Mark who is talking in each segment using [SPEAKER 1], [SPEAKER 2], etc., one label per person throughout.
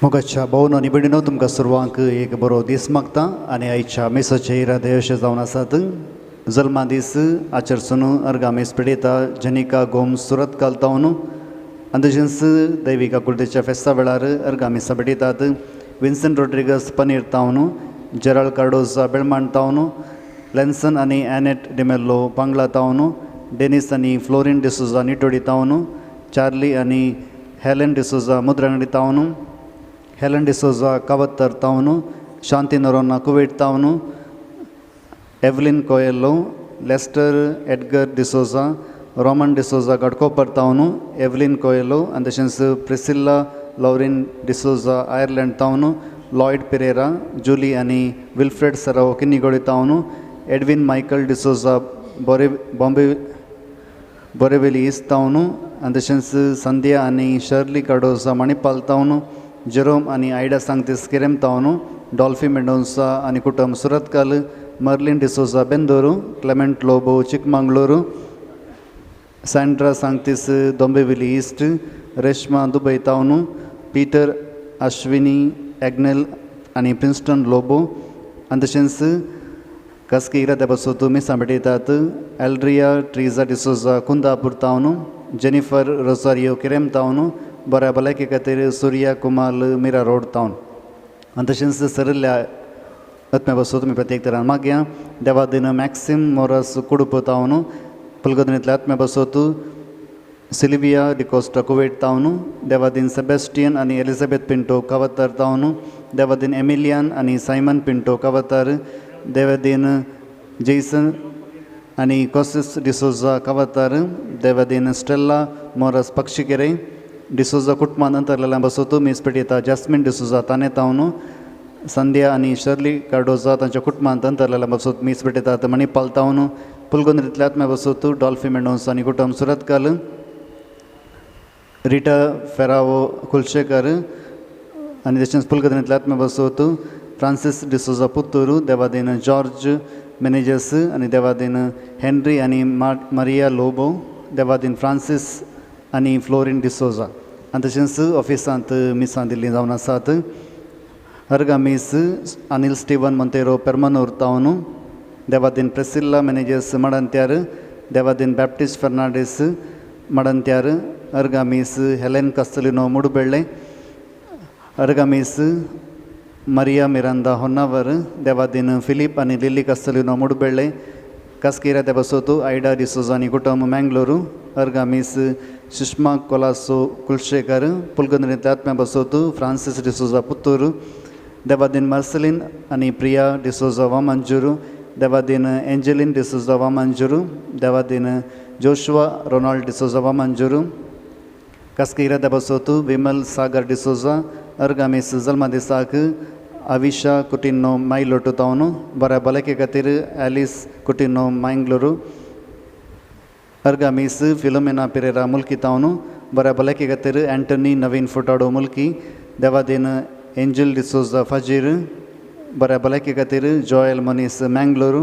[SPEAKER 1] मोगाच्या भोवनो निबिडिनो तुमकां सुरवांक एक बरो दीस मागता आनी आयच्या मेसाचे इरादे अशें जावन आसात. जल्मा दीस आचरसून अर्गामेस पिडेता जनिका गोम सुरत घालतावन अंदजेन्स दैविका कुलतेच्या फेस्ता वेळार अर्गामेसा पिडेतात. विन्सेंट रोड्रिगस पनीर तावन जेराल्ड कार्डोजा बेळमाण तावन लेन्सन आनी एनेट डिमेल्लो पांगला तावन डेनिस आनी फ्लोरिन डिसोजा निटोडी तावन चार्ली आनी हेलेन डिसोजा मुद्रांगडी तावन हेलन डिसोजा कावत्तर तावन शांती नरोना कुवेट तावन Evelyn Coelho Lester Edgar D'Souza Roman D'Souza Ghatkopar तावन एवलिन कोयेलो आनी तशेंच प्रिसिल्ला लॉरिन डिसोजा आयर्लंड तावन लॉयड पेरेरा जुली आनी विल्फ्रेड सराव किन्निगोडी तावन एडविन मायकल डिसोजा बोरेवेली इस्ट तावन आनी तशेंच संध्या आनी शर्ली कार्डोजा मणिपाल तावन जेरोम आनी आयडा सांगतीस केरेम तावन डॉल्फी मेंडोन्सा आनी कुटुंब Surathkal Merlin D'Souza Bendur Clement Lobo Chikmagalur Sandra सांगतीस दोंबेविली ईस्ट रेश्मा दुबय तावन पीटर अश्विनी एग्नेल आनी प्रिन्स्टन लोबो आनी तशेंच कसकी इरादे बसोतू मिसां भेटयतात. एल्ड्रिया ट्रिजा डिसोजा कुंदापूर तावन जेनिफर रोसारियो केरेम तावन बऱ्या भलायके खातीर सुर्या कुमाल मिरा रोड तावन आनी तशेंच सरिल्ल्या आत्म्या बसो तुमी प्रत्येक तरान मागया. देवादीन मॅक्सिम मोरस कुडूप तावन पुलगोदनींतल्या आत्म्या बसोत सिल्विया डिकोस्टा कुवेट तावन देवादीन सेबेस्टियन आनी एलिझाबेथ पिंटो कावतार तावन देवादीन एमिलियान आनी सायमन पिंटो कावतार देवादीन जेसन आनी कोसिस डिसोजा कावतार देवादीन स्टेल्ला मोरस पक्षिकेरे डिसोजा कुटुंबान अंतरलेल्या बसोतू मीस पेटयता. जॅस्मिन डिसोजा ताने तावन संध्या आनी शर्ली कार्डोजा तांच्या कुटुंबांत अंतरलेल्या बसोत मीस पेटयतात. मणिपाल तावन पुलगोंद्रींतल्या आत्म्या बसोत डॉल्फी मेंडोन्स आनी कुटुंब सुरतकाल रिटा फेरावो कुलशेकर आनी तशेंच पुलगोंद्रींतल्या आत्म्या बसोत फ्रांसीस डिसोजा पुत्तूरू देवादीन जॉर्ज मेनेजस आनी देवादीन हेनरी आनी मारिया लोबो देवादीन फ्रांसीस आनी फ्लोरिन डिसोजा आनी तशेंच ऑफिसांत मिसां दिल्लीं जावन आसात. अर्गामीस अनिल स्टीवन मोंतेरो पेर्मनूर तावन देवादीन प्रेसिल्ला मेनेजस मडंत्यार देवादीन बॅप्टिस्ट फर्नांडीस मडंत्यार अर्गामीस हेलेन कस्तलिनो मुडबेळे अर्गामीस मरिया मिरांदा होन्नावर देवादीन फिलिप आनी लिली कस्तलिनो मुडबेळे कसकीरा ते बसोतू आयडा डिसोजा आनी कुटुंब मँगलोरू अर्गामीस सुषमा कोलासो कुलशेकर पुलगोंद्रींतल्या आत्म्या बसोतू फ्रांसीस डिसोजा पुत्तूरू देवादीन मार्सेलीन आनी प्रिया डिसोजा वामंजूरू देवादीन एंजेलिन डिसोजा वामंजूरू देवादीन जोशुआ रोनाल्ड डिसोजा वामंजूरू कसकीरा ते बसोतू विमल सागर डिसोजा अर्गामीस जल्मा दिसाक अविशा कुटिनो मायलोटू तावन बऱ्या भलायके खातीर ॲलिस कुटिनो मांगलोरू अर्गामीस फिलोमेना पेरेरा मुल्की तावन बऱ्या भलायके खातीर एंटनी नवीन फुटाडो मुल्की देवादीन एंजल डिसोजा फाजीर बऱ्या भलायके खातीर जॉयल मनीस मँगलोरू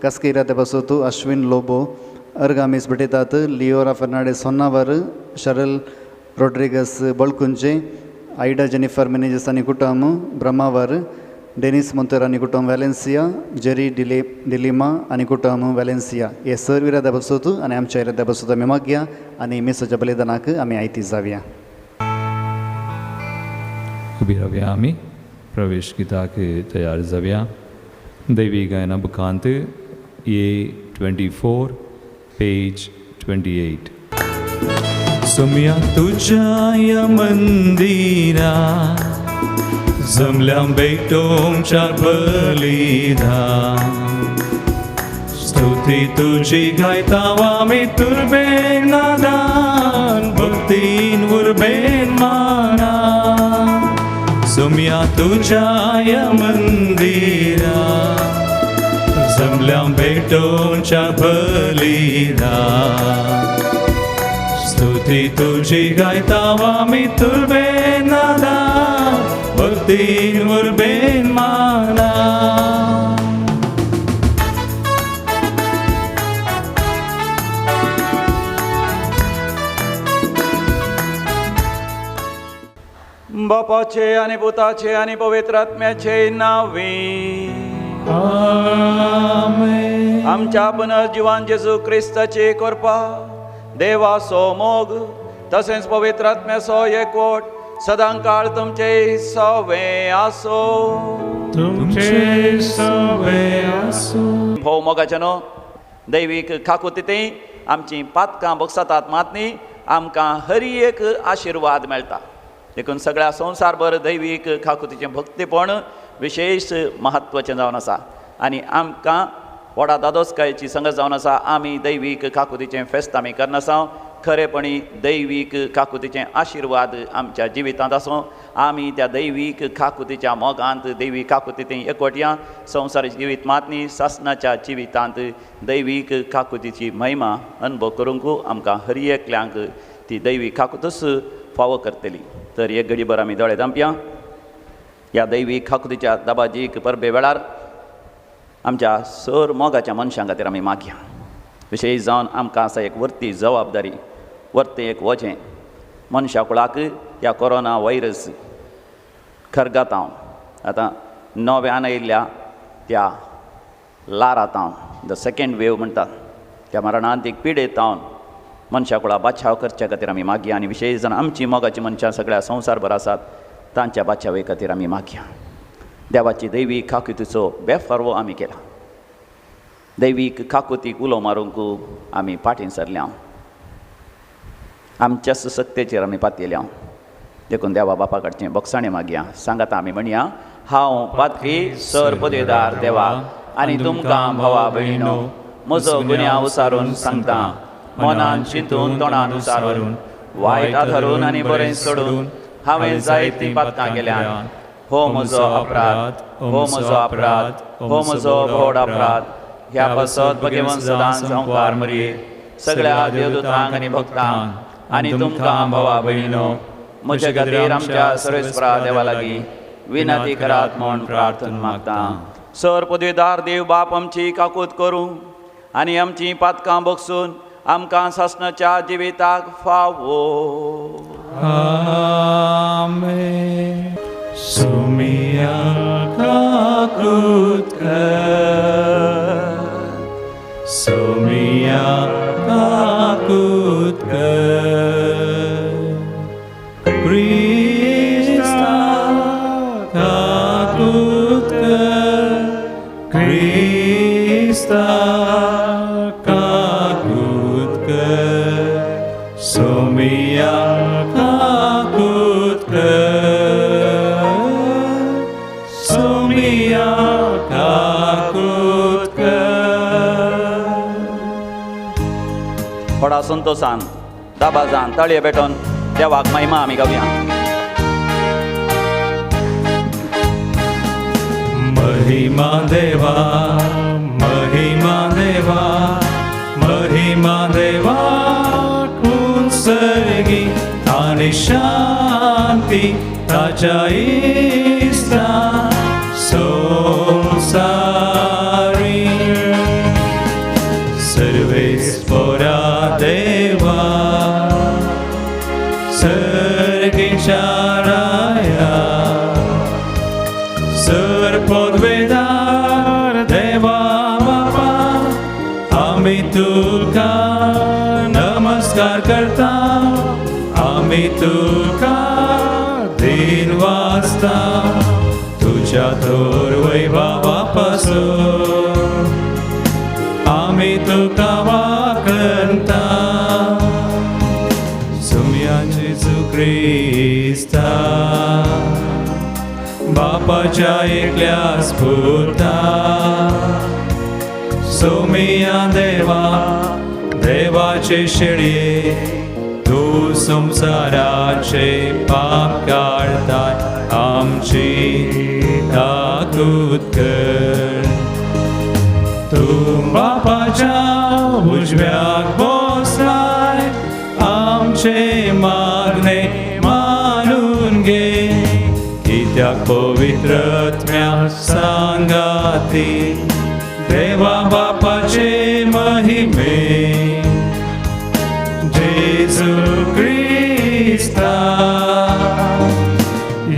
[SPEAKER 1] कसकीरा ते बसोतू अश्विन लोबो अर्गामीस भेटयतात. Leora Fernandes Honnavar Sharal Rodrigues Balkunje Ida Jennifer Menezes आनी कुटुंब ब्रह्मावर डेनिस मोंतेरो आनी कुटुंब वॅलेन्सिया जेरी डिलिमा आनी कुटुंब वॅलेन्सिया हे सर्व इरादे बसोत आनी आमच्या इरादे बसोत आमी मागया आनी मेसाच्या बलिदानाक आमी आयती जावया.
[SPEAKER 2] उबी रावया आमी प्रवेश गीताक तयार जावया. दैवी गायना बुकांत A24 पेज 28.
[SPEAKER 3] सोम्या तुझ्या या मंदिरा जमल्या बेटोमच्या बलिदान स्तुती तुझी गायतावा मी तुरबेन नादान भक्तीन उर्बेन माना. सोम्या तुझ्या या मंदिरा जमल्या बेटोमच्या बलिदान स्तुती तुझी गायतावा मी तुरबेन नादान भक्तीन उर्बेन माना.
[SPEAKER 4] बापाचे आणि पुताचे आणि पवित्र आत्म्याचे नावे.
[SPEAKER 3] आमेन.
[SPEAKER 4] आमच्या पुनर्जीवन जेजू क्रिस्ताची कृपा, देवाचो मोग तसेच पवित्र आत्म्याचो एकवट सदांकाळ तुमचे सवे आसो.
[SPEAKER 3] तुमचे सवे आसो.
[SPEAKER 4] भोव मोगाचे न्हू दैवीक खाकुती आमची पातकां बगसतात मातनी आमकां हरी एक आशिर्वाद मेळटा. देखून सगळ्या संवसारभर दैवीक खाकुतीचें भक्तीपण विशेष म्हत्वाचें जावन आसा आनी आमकां व्हडा दादोसकायेची संगत जावन आसा. आमी दैवीक खाकुतीचें फेस्त आमी करना आसा. खरेपणी दैवीक खाकुतीचें आशिर्वाद आमच्या जिवितांत आसूं. आमी त्या दैवीक खाकुतीच्या मोगांत दैवीक खाकुतींत एकवटया. संवसारीक जिवीत मातनी सासणाच्या जिवितांत दैवीक खाकुतीची महिमा अनुभव करूंक आमकां हर एकल्यांक ती दैवीक खाकुतूच फावो करतली. तर एक घडीभर आमी दोळे धांपया. ह्या दैवीक खाकुतीच्या दाबाजीक परबे वेळार आमच्या सर मोगाच्या मनशां खातीर आमी मागया. विशेश जावन आमकां आसा एक वर्ती जबाबदारी, वर्तें एक वजें. मनशा कुळाक ह्या कोरोना वायरस खरगातांव आतां नव्यान आयिल्ल्या त्या लारातांव द सेकेंड वेव म्हणटात त्या मरणांतीक पिडेतावन मनशा कुळा बाचाव करच्या खातीर आमी मागया. आनी विशेश जावन आमची मोगाची मनशां सगळ्या संवसारभर आसात तांच्या बाचावे खातीर आमी मागया. देवाची दैवीक खाकुतीचो बेफारवो आमी केला. दैवीक खाकुतीक उलो मारूंक आमी फाटीं सरल्या. आमच्याच सक्तेचेर आमी पातयल्या. देखून देवा बापा कडचें बक्षाणें मागया. सांगात आमी म्हणया, हांव पातकी सर पदवेदार देवा आनी तुमकां भावा भयणीनो म्हजो गुन्यांव उसारून सांगता. मनान चिंतून तोंडान उसारून वायटात हरून आनी बरें सोडून हांवें जायतीं पातकां केल्यान. हो म्हजो अपराध, हो म्हजो अपराध, हो म्हजो व्हड अपराध. ह्या पासत भगवंत सदांच संवकार मरये सगळ्या देवदूतांक आनी भक्तांक आनी तुमकां भावा भयणीनो म्हजे खातीर आमच्या सर्वेस्परा देवा लागीं विनंती करात म्हूण प्रार्थना मागता. सर पदवेदार देव बाप आमची काकूत करूं आनी आमची पातकां बगसून आमकां सासणाच्या जिविताक फावो.
[SPEAKER 3] आमेन. सुमिया काकूत कर, सुमिया काकूत कर. क्रिस्ता काकूत कर, क्रिस्ता काकूत कर. सुमिया काकूत कर, सुमिया काकूत कर.
[SPEAKER 4] व्हडा संतोषान दाबाजान ताळये भेटोन देवाक महिमा आमी गावया.
[SPEAKER 3] महिमा देवा, महिमा देवा, महिमा देवा कुंसर्गी आणि शांती ताच्या इष्टा संसारी. सर्वेस्परा देवा सर्गीच्या राया, सर पदवेदार देवा बापा आमी तुका नमस्कार करता. आमी तुका दिन वाजता तुझ्या थोर वैभवा पासून. आमी तुका वाकणता. सुम्या जेजू क्रिस्ता बापाच्या एकल्या स्फुरता. सोमिया देवा देवाचे शेळये तू संसाराचे पाप काढताय. आमची काकूत कर. तू बापाच्या उजव्याक बसलाय. आमचे मागणे मानून घे. कित्याक पवित्रत्म्या सांगाती देवा बापाचे महिमे जेजू क्रिस्ता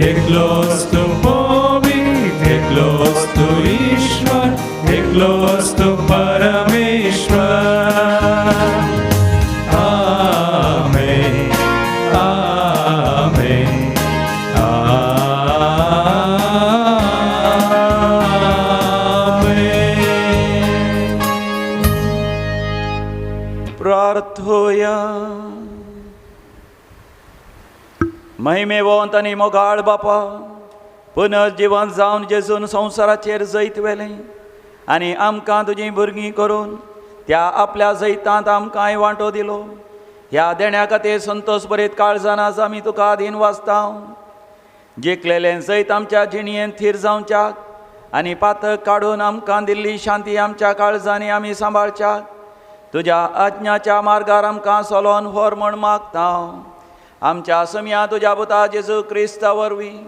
[SPEAKER 3] एकलोच तू पवित्र एकलोच तू ईश्वर एकलोच तू परमेश्वर आमेन आमेन आमेन
[SPEAKER 4] प्रार्थोया महिमेवंत आनी मोगाळ बापा पुनर्जीवन जावन जेजून संवसाराचेर जैत वेलें आनी आमकां तुजीं भुरगीं करून त्या आपल्या जैतांत आमकांय वांटो दिलो. ह्या देण्या खातीर संतोश बरयत काळजान आज आमी तुका आदीन वाचता. जिखलेलें जैत आमच्या जिणयेंत थीर जावच्याक आनी पातक काडून आमकां दिल्ली शांती आमच्या काळजांनी आमी सांबाळच्याक तुज्या आज्ञाच्या मार्गार आमकां चलोन व्हर म्हण मागता. आमच्या समिया तुज्या पुता जेजू क्रिस्ता वरवीं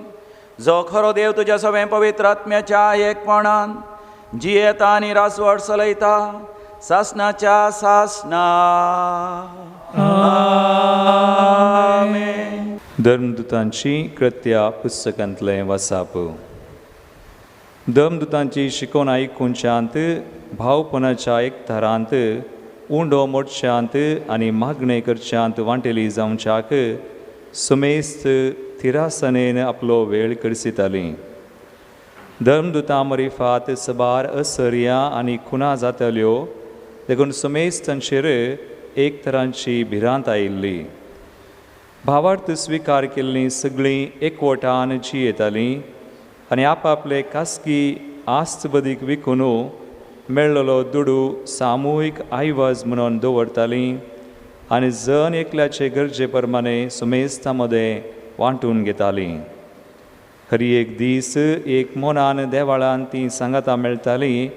[SPEAKER 4] जो खरो देव तुज्या सगळे पवित्र आत्म्याच्या एकपणान जियेता आनी रासवड चलयता सासनाच्या सासना. आमेन.
[SPEAKER 2] धर्मदुतांची कृत्या पुस्तकांतलें वाचप. धर्मदुतांची शिकोवन आयकुनशांत भावपणाच्या एक थरांत उंडो मोडशांत आनी मागणे करच्यांत वांटेली जावच्याक सुमेस्त थिरासनेन आपलो वेळ करसिताली. धर्मदुतां मरिफात सबार असर्या आनी खुना जातल्यो देखून सुमेस्तांचेर एक तरांची भिरांत आयिल्ली. भावार्थ स्विकार केल्लीं सगळीं एकवटान जियेतालीं आनी आपआपले खासगी आस्त बदीक विकून मेळ्ळलो दुडू सामुहीक आयवज म्हणून दवरतालीं आनी जण एकल्याचे गरजे प्रमाणे सुमेस्तां मदें वांटून घेतालीं. खरी एक दीस एक मोनान देवाळान तीं सांगातां मेळटालीं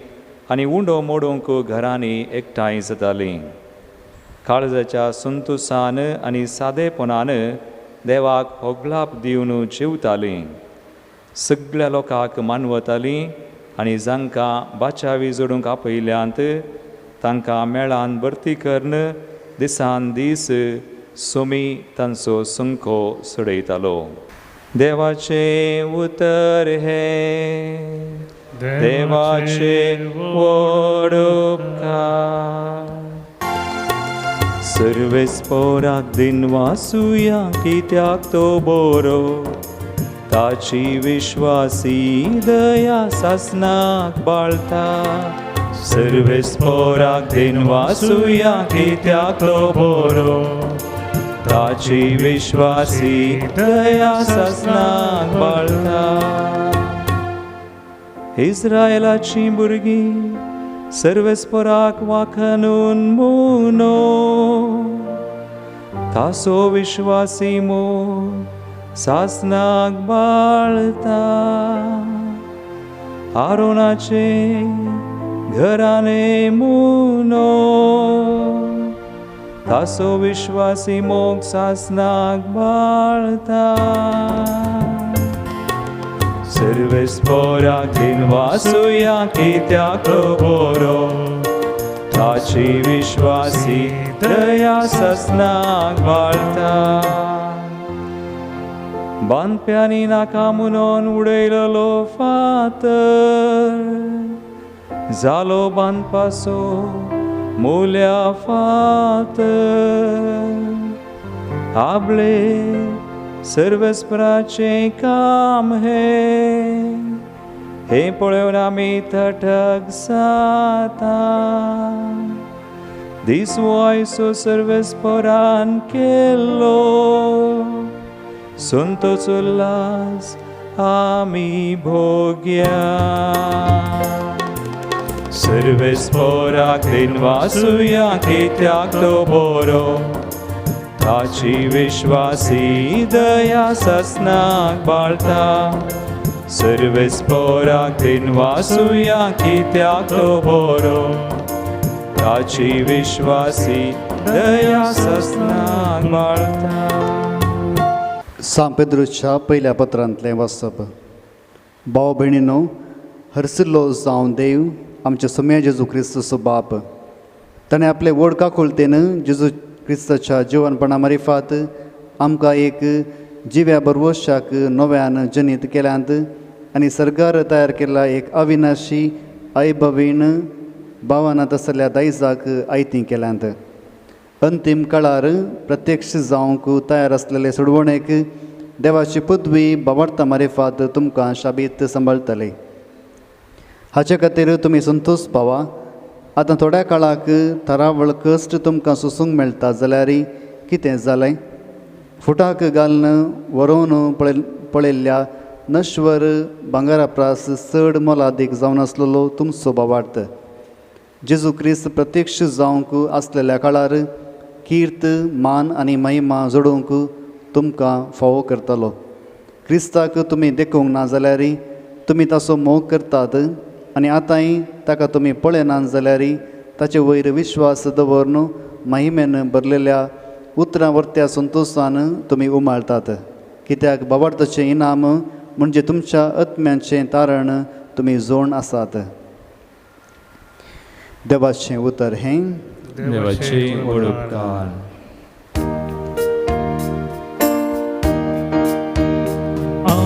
[SPEAKER 2] आनी उंडो मोडूंक घरांनी एकठांय जातालीं. काळजाच्या संतोशान आनी सादेपणान देवाक होगलाप दिवन जेवतालीं. सगळ्या लोकांक मानवतालीं आनी जांकां बाचावी जोडूंक आपयल्यांत तांकां मेळान भरती करून दिसान दीस सोमी तांचो संको सडयतालो. देवाचे उतर हे देवाचे व्हड उपकार. सर्वेस्पराक दिन वासुया कित्याक तो बरो ताची विश्वासी दया सासनाक बाळता. सर्वेस्पराक दिन वासुया कित्याक तो बरो ताची विश्वासी दया सासनाक बाळता. इस्रायलाची भुरगीं सर्वेस्पराक वाखनून मुनो तासो विश्वासी मोग सासनाक बाळता. आरोनाचे घराणे मुनो तासो विश्वासी मोग सासनाक बाळता. सर्वेस्पराक दिन वासुया कित्याक तो बरो ताची विश्वासी दया सासनाक बाळता. बांदप्यांनी नाका म्हणून उडयलेलो फातर जालो बांदपाचो मोल्या फातर. आपले सर्वेस्पराचे काम हे पळोवन आमी थटक जाता. दीस वयसो सर्वेस्परान केल्लो संतोच उल्हास आमी भोग्या. सर्वेस्पराक दिन वासुया कित्याक तो बरो ताची विश्वासी दया सासनाक बाळता. सर्वेस्पराक दिन वासुया कित्याक तो बरो ताची विश्वासी दया सासनाक बाळता.
[SPEAKER 1] सांत पेद्रूच्या पयल्या पत्रांतलें वाचप. भाव भयणीनो, हरसिल्लो जावं देव आमच्या सोम्या जेजू क्रिस्तचो बाप. ताणें आपले व्हड काकुळतेन जेजू क्रिस्ताच्या जिवनपणा मारिफात आमकां एक जिव्या बरवशाक नव्यान जनीत केल्यांत आनी सर्गार तयार केला एक अविनाशी ऐभवीण भावानात आसलेल्या दायजाक आयती केल्यांत. अंतीम काळार प्रत्यक्ष जावंक तयार आसलेले सोडवणेक देवाची पदवी बाबडता मारिफात तुमकां शाबीत सांबाळटले. हाचे खातीर तुमी संतोश पावा. आतां थोड्या काळाक थरावळ कश्ट तुमकां सोसूंक मेळटा जाल्यार कितें जालें? फुटाक घालन व्हरोवन पळयल्ल्या नश्वर भांगारा प्रास चड मोलादीक जावन आसलेलो तुमचो बाबार्थ जेजू क्रिस्त प्रत्यक्ष जावंक आसलेल्या काळार कीर्त मान आनी महिमा जोडूंक तुमकां फावो करतलो. क्रिस्ताक तुमी देखूंक ना जाल्यार तुमी ताचो मोग करतात आनी आतांय ताका तुमी पळयनात जाल्यार ताचे वयर विश्वास दवरून महिमेन भरलेल्या उतरां वर्त्या संतोशान तुमी उमाळतात. कित्याक बाबार्थाचें इनाम म्हणजे तुमच्या आत्म्याचें तारण तुमी जोड आसात. देवाचें उतर हें
[SPEAKER 2] देवाचे व्हड उपकार.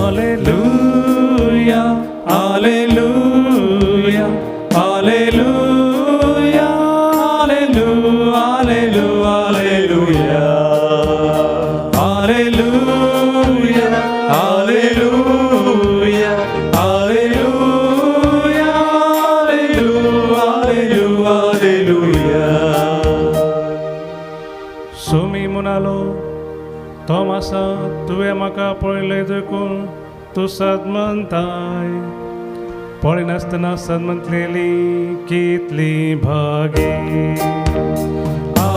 [SPEAKER 3] Alleluia, Alleluia, Alleluia, Alleluia, Alleluia, Alleluia, Alleluia, Alleluia, Alleluia, Alleluia. Sumi munalo Tomasa, tuve म्हाका पळयलें देखून तूं सद म्हणटाय. पळयनासतना सद म्हणटलेली कितली भागी.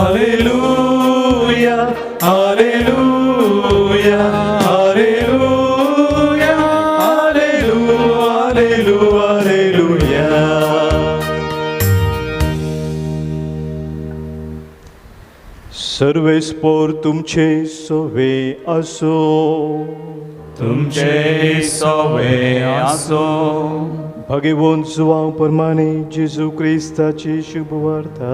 [SPEAKER 3] Alleluia, Alleluia, Alleluia, Alleluia, Alleluia, Alleluia.
[SPEAKER 5] सर्वेस्पोर तुमचे सोवे असो.
[SPEAKER 3] तुमचे सोवे आसो.
[SPEAKER 5] भगवंत जुवांव प्रमाणे जेजू क्रिस्ताची शुभ वार्ता.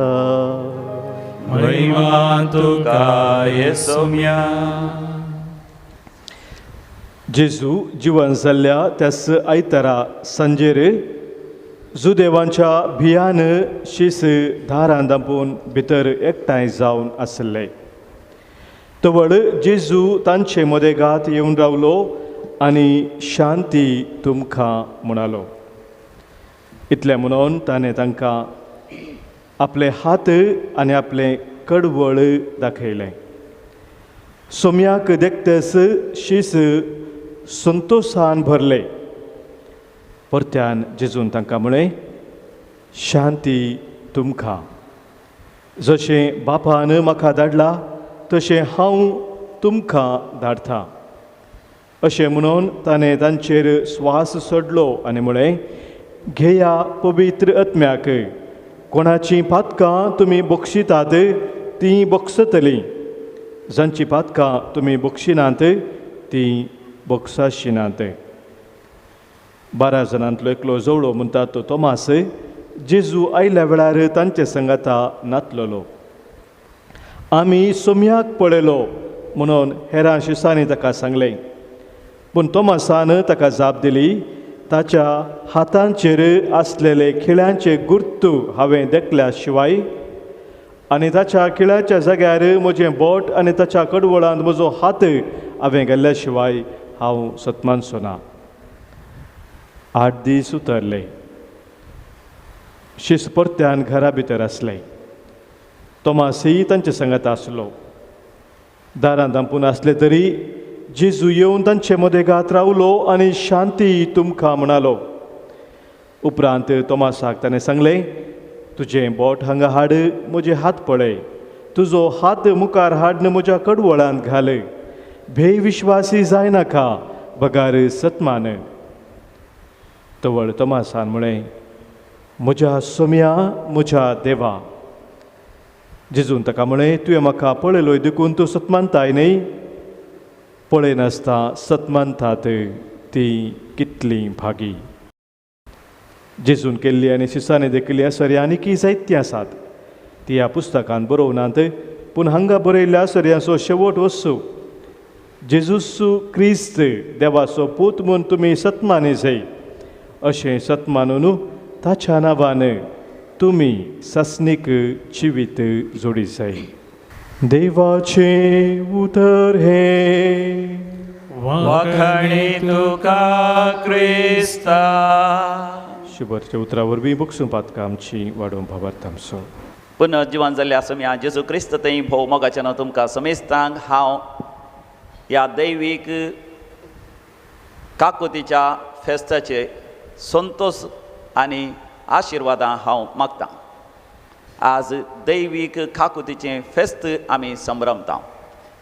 [SPEAKER 3] महिमा तुका येसोम्या.
[SPEAKER 5] जेजू जिवन जाल्ल्या त्याच आयतारा सांजेर जुदेवांच्या भियान शीस दारां दांपून भितर एकठांय जावन आसले. तवळ जेजू तांचे मदेगात येवन रावलो आनी शांती तुमकां म्हणालो. इतलें म्हणून ताणें तांकां आपले हात आनी आपले कडवळ दाखयलें. सोम्याक देखतस शीस संतोशान भरले. परत्यान जेजून तांकां म्हळें, शांती तुमकां. जशें बापान म्हाका धाडला तशें हांव तुमकां धाडटां. अशें म्हणून ताणें तांचेर स्वास सोडलो आनी म्हळें, घेया पवित्र आत्म्याक. कोणाचीं पातकां तुमी बक्षितात तीं बक्षतलीं. जांचीं पातकां तुमी बक्षिनात तीं बक्षाशिनात. 12 जाणांतलो एकलो जवळो म्हणटा तो तोमास जेजू आयल्या वेळार तांचे संगता नातलोलो. आमी सोम्याक पळयलो म्हणून हेरां शिसांनी ताका सांगलें. पूण तोमासान ताका जाप दिली, ताच्या हातांचेर आसलेले खिळ्यांचे गुर्त हांवें देखल्या शिवाय आनी ताच्या खिळ्याच्या जाग्यार म्हजें बोट आनी ताच्या कडवळांत म्हजो हात हांवें घाल्ल्या शिवाय हांव सतमानचो ना. 8 दीस उतरले. शीस परत्यान घरा भितर आसले. तोमासय तांचे संगत आसलो. दारां दांपून आसले तरी जेजू येवन तांचे मदेगात रावलो आनी शांती तुमकां म्हणालो. उपरांत तोमासाक ताणें सांगलें, तुजें बोट हांगा हाड, म्हजे हात पळय. तुजो हात मुखार हाडन म्हज्या कडवळांत घाल. बेविश्वासी जायनाका, बगार सतमान. तवळ तोमासान म्हळें, म्हज्या सोम्या, म्हज्या देवा. जेजून ताका म्हळें, तुवें म्हाका पळयलोय देखून तूं सतमानताय न्ही. पळय नासता सतमानतात ती कितली भागी. जेजून केल्ली आनी शिसांनी देखील आसरी आनीकय जायतीं आसात. ती ह्या पुस्तकांत बरोवनात, पूण हांगा बरयल्ल्या आसऱ्यांचो शेवट वस्तू जेजूसू क्रिस्त देवाचो पूत म्हूण तुमी सत्मानी जाय, अशें सत्मानून ताच्या नांवान तुमी सस्नीक जिवीत जोडी जाय. देवाचे उतर हे
[SPEAKER 3] वखणी तुका क्रिस्ता.
[SPEAKER 5] शुभरच्या उतरा वरवीं बक्षूं पातका आमची वाडोवन भावार्थ आमचो.
[SPEAKER 4] पुनर्जीवन जाल्ल्या समी जेजू क्रिस्त थंय भोव मोगाच्यान तुमकां समेस्तांक हांव ह्या दैवीक काकुतीच्या फेस्ताचे संतोश आनी आशिर्वादां हांव मागतां. आज दैवीक काकुतीचें फेस्त आमी संभ्रमता.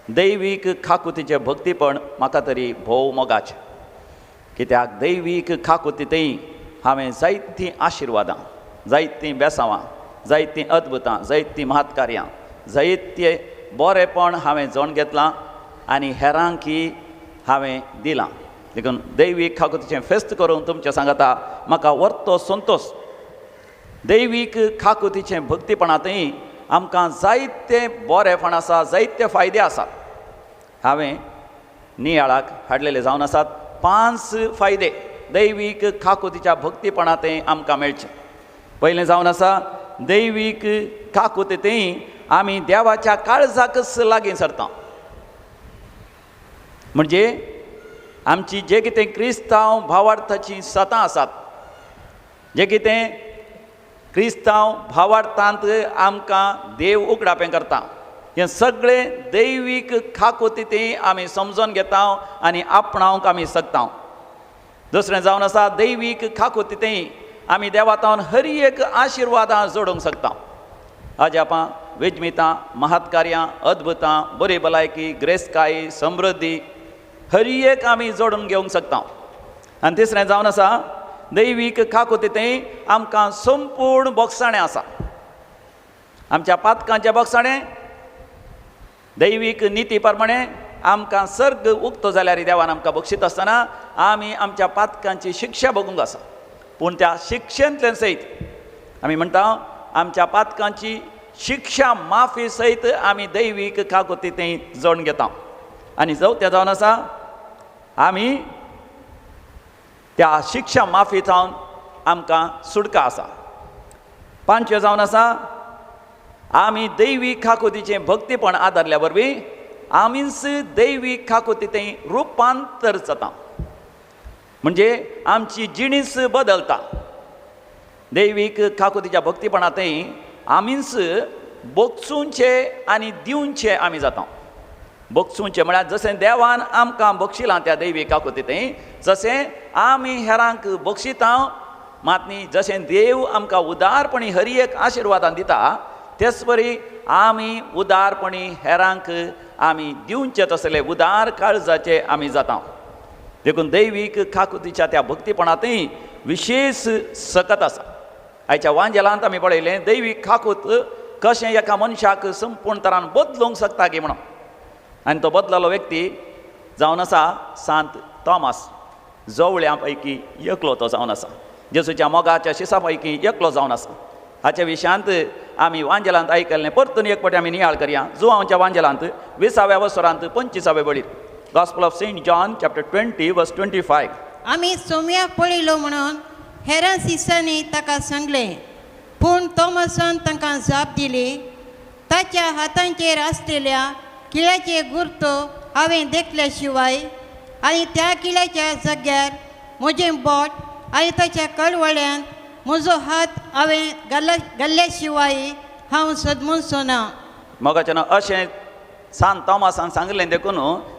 [SPEAKER 4] दैवीक काकुतीचें भक्तीपण म्हाका तरी भोव मोगाचें, कित्याक दैवीक काकुती थंय हांवें जायतीं आशिर्वादां, जायतीं बेसांवां, जायतीं अद्भुतां, जायतीं महत्कार्यां, जायतें बरेपण हांवें जण घेतलां आनी हेरांकय हांवें दिलां. देखून दैवीक काकुतीचें फेस्त करून तुमचें सांगता म्हाका वर्तो संतोश. दैवीक काकुतीचें भक्तीपणांतय आमकां जायतें बरेपण आसा, जायते फायदे आसात. हांवें नियाळाक हाडलेले जावन आसात 5 फायदे दैवीक काकुतीच्या भक्तीपणांतय आमकां मेळचे. पयलें जावन आसा दैवीक काकुतींतय आमी देवाच्या काळजाकच लागीं सरता. म्हणजे आमची जे कितें क्रिस्तांव भावार्थाची सतां आसात, जे कितें क्रिस्तांव भावार्थांत आमकां देव उगडापें करता, हें सगळें दैवीक काकुतींतय आमी समजून घेता आनी आपणावंक आमी शकता. दुसरें जावन आसा दैवीक काकुतींतय आमी देवातावन हर एक आशिर्वादां जोडूंक शकता. अजापां, वेजमितां, महत्कार्यां, अद्भुतां, बरी भलायकी, ग्रेसकायी, समृद्धी हर एक आमी जोडून घेवंक शकता. आनी तिसरें जावन आसा दैवीक काकुतींतय आमकां संपूर्ण बोगसाणें आसा. आमच्या पातकांचें बोगसाणें दैवीक निती प्रमाणें आमकां सर्ग उक्तो जाल्यार देवान आमकां बक्षीत आसतना आमी आमच्या पातकांची शिक्षा भोगूंक आसा. पूण त्या शिक्षेंतल्यान सयत आमी म्हणटा आमच्या पातकांची शिक्षा माफी सयत आमी दैवीक काकुतींतय जण घेता. आनी चवथें जावन आसा आमी त्या शिक्षा माफी जावन आमकां सुटका आसा. पांचवें जावन आसा आमी दैवीक काकुतीचें भक्तीपण आदारल्या वरवीं आमीच दैवीक काकुतींतय रुपांतर जाता. म्हणजे आमची जिणीस बदलता. दैवीक काकुतीच्या भक्तीपणांतय आमीच बक्षूंचे आनी दिवचे आमी जाता. बक्षूंचे म्हळ्यार जशें देवान आमकां बक्षिलां त्या दैवीक काकुतींतय जशें आमी हेरांक बक्षिता, मात न्ही जशें देव आमकां उदारपणी हर एक आशिर्वादां दिता तेच परी आमी उदारपणी हेरांक आमी दिवचे तसले उदार काळजाचे आमी जाता. देखून दैवीक काकुतीच्या त्या भक्तीपणांतय विशेष सकत आसा. आयच्या वांजेलांत आमी पळयलें दैवीक काकूत कशें एका मनशाक संपूर्ण तरान बदलूंक शकता की म्हणून. आनी तो बदललो व्यक्ती जावन आसा सांत थॉमस. जवळ्यां पैकी एकलो तो जावन आसा. जेजूच्या मोगाच्या शिसा पैकी एकलो जावन आसा. हाच्या विशयांत आमी वांजेलांत आयकल्लें परतून एक फावटी आमी नियाळ करया. जुवांवच्या वांजेलांत 20व्या वसरांत 25व्या बळीर gospel of saint John chapter 20 verse 25.
[SPEAKER 6] आमी सोम्याक पळयलो म्हणून हेरां शिसांनी ताका सांगलें, पूण तोमसान तांकां जाप दिली, ताच्या हातांचेर आसलेल्या किळ्याचे गुर्तो हांवें देखल्या शिवाय आनी त्या किळ्याच्या जाग्यार म्हजें बोट आनी ताच्या कळवळ्यान म्हजो हात हांवें घाल्ल्या शिवाय हांव सदमुचो ना.
[SPEAKER 4] मोगाच्यान अशें सांत थॉमसान सांगलें. देखून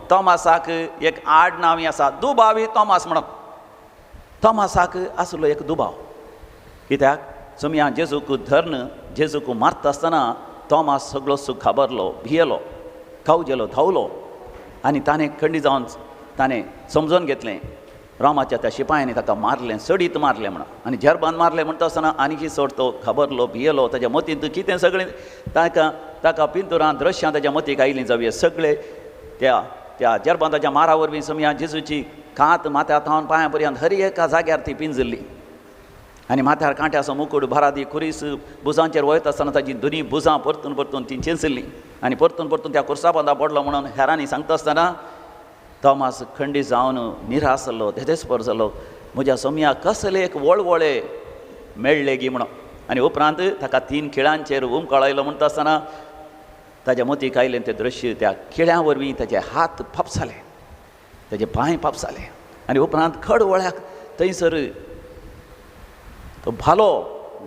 [SPEAKER 4] थॉमसाक एक आड नांव आसा, दुबावी थॉमस म्हणून. थॉमसाक आसलो एक दुबाव. कित्याक सोम्या जेजूक धਰਨ जेजूक मारता आसतना थॉमस सगळो सुख घाबरलो, भियेलो, खावजेलो, धांवलो. आनी ताणें खंडी जावन ताणें समजून घेतलें रोमाच्या त्या शिपायांनी ताका मारलें, सडीत मारलें म्हणून. आनी झेरबान मारलें म्हणटा आसतना आनीकी चड तो घाबरलो, भियेलो. ताच्या मतींत कितें सगळें ताका पिंतुरां दृश्यां ताच्या मतीक आयलीं जावया. सगळें त्या झेरबांताच्या मारा वरवीं सोम्या जेजूची कांत माथ्या थावन पांया पर्यंत हर एका जाग्यार ती पिंजरली आनी माथ्यार कांट्याचो मुकूट भरादी खुरीस भुजांचेर वयत आसतना ताची दोनी भुजां परतून परतून ती चेंचरली आनी परतून परतून त्या कुर्सा बांदा पडलो म्हणून हेरांनी सांगता आसतना तोमास खंडीत जावन निरासलो देदेस्पर जालो म्हज्या सोम्याक कसले एक वळवळे मेळ्ळे गी म्हणून आनी उपरांत ताका 3 खिळांचेर कळयलो म्हणटा आसतना ताच्या मतीक आयलें तें दृश्य त्या खिळ्यां वरवीं ताचे हात फापसाले ताचे पांय फापसाले आनी उपरांत खड वळ्याक थंयसर तो भालो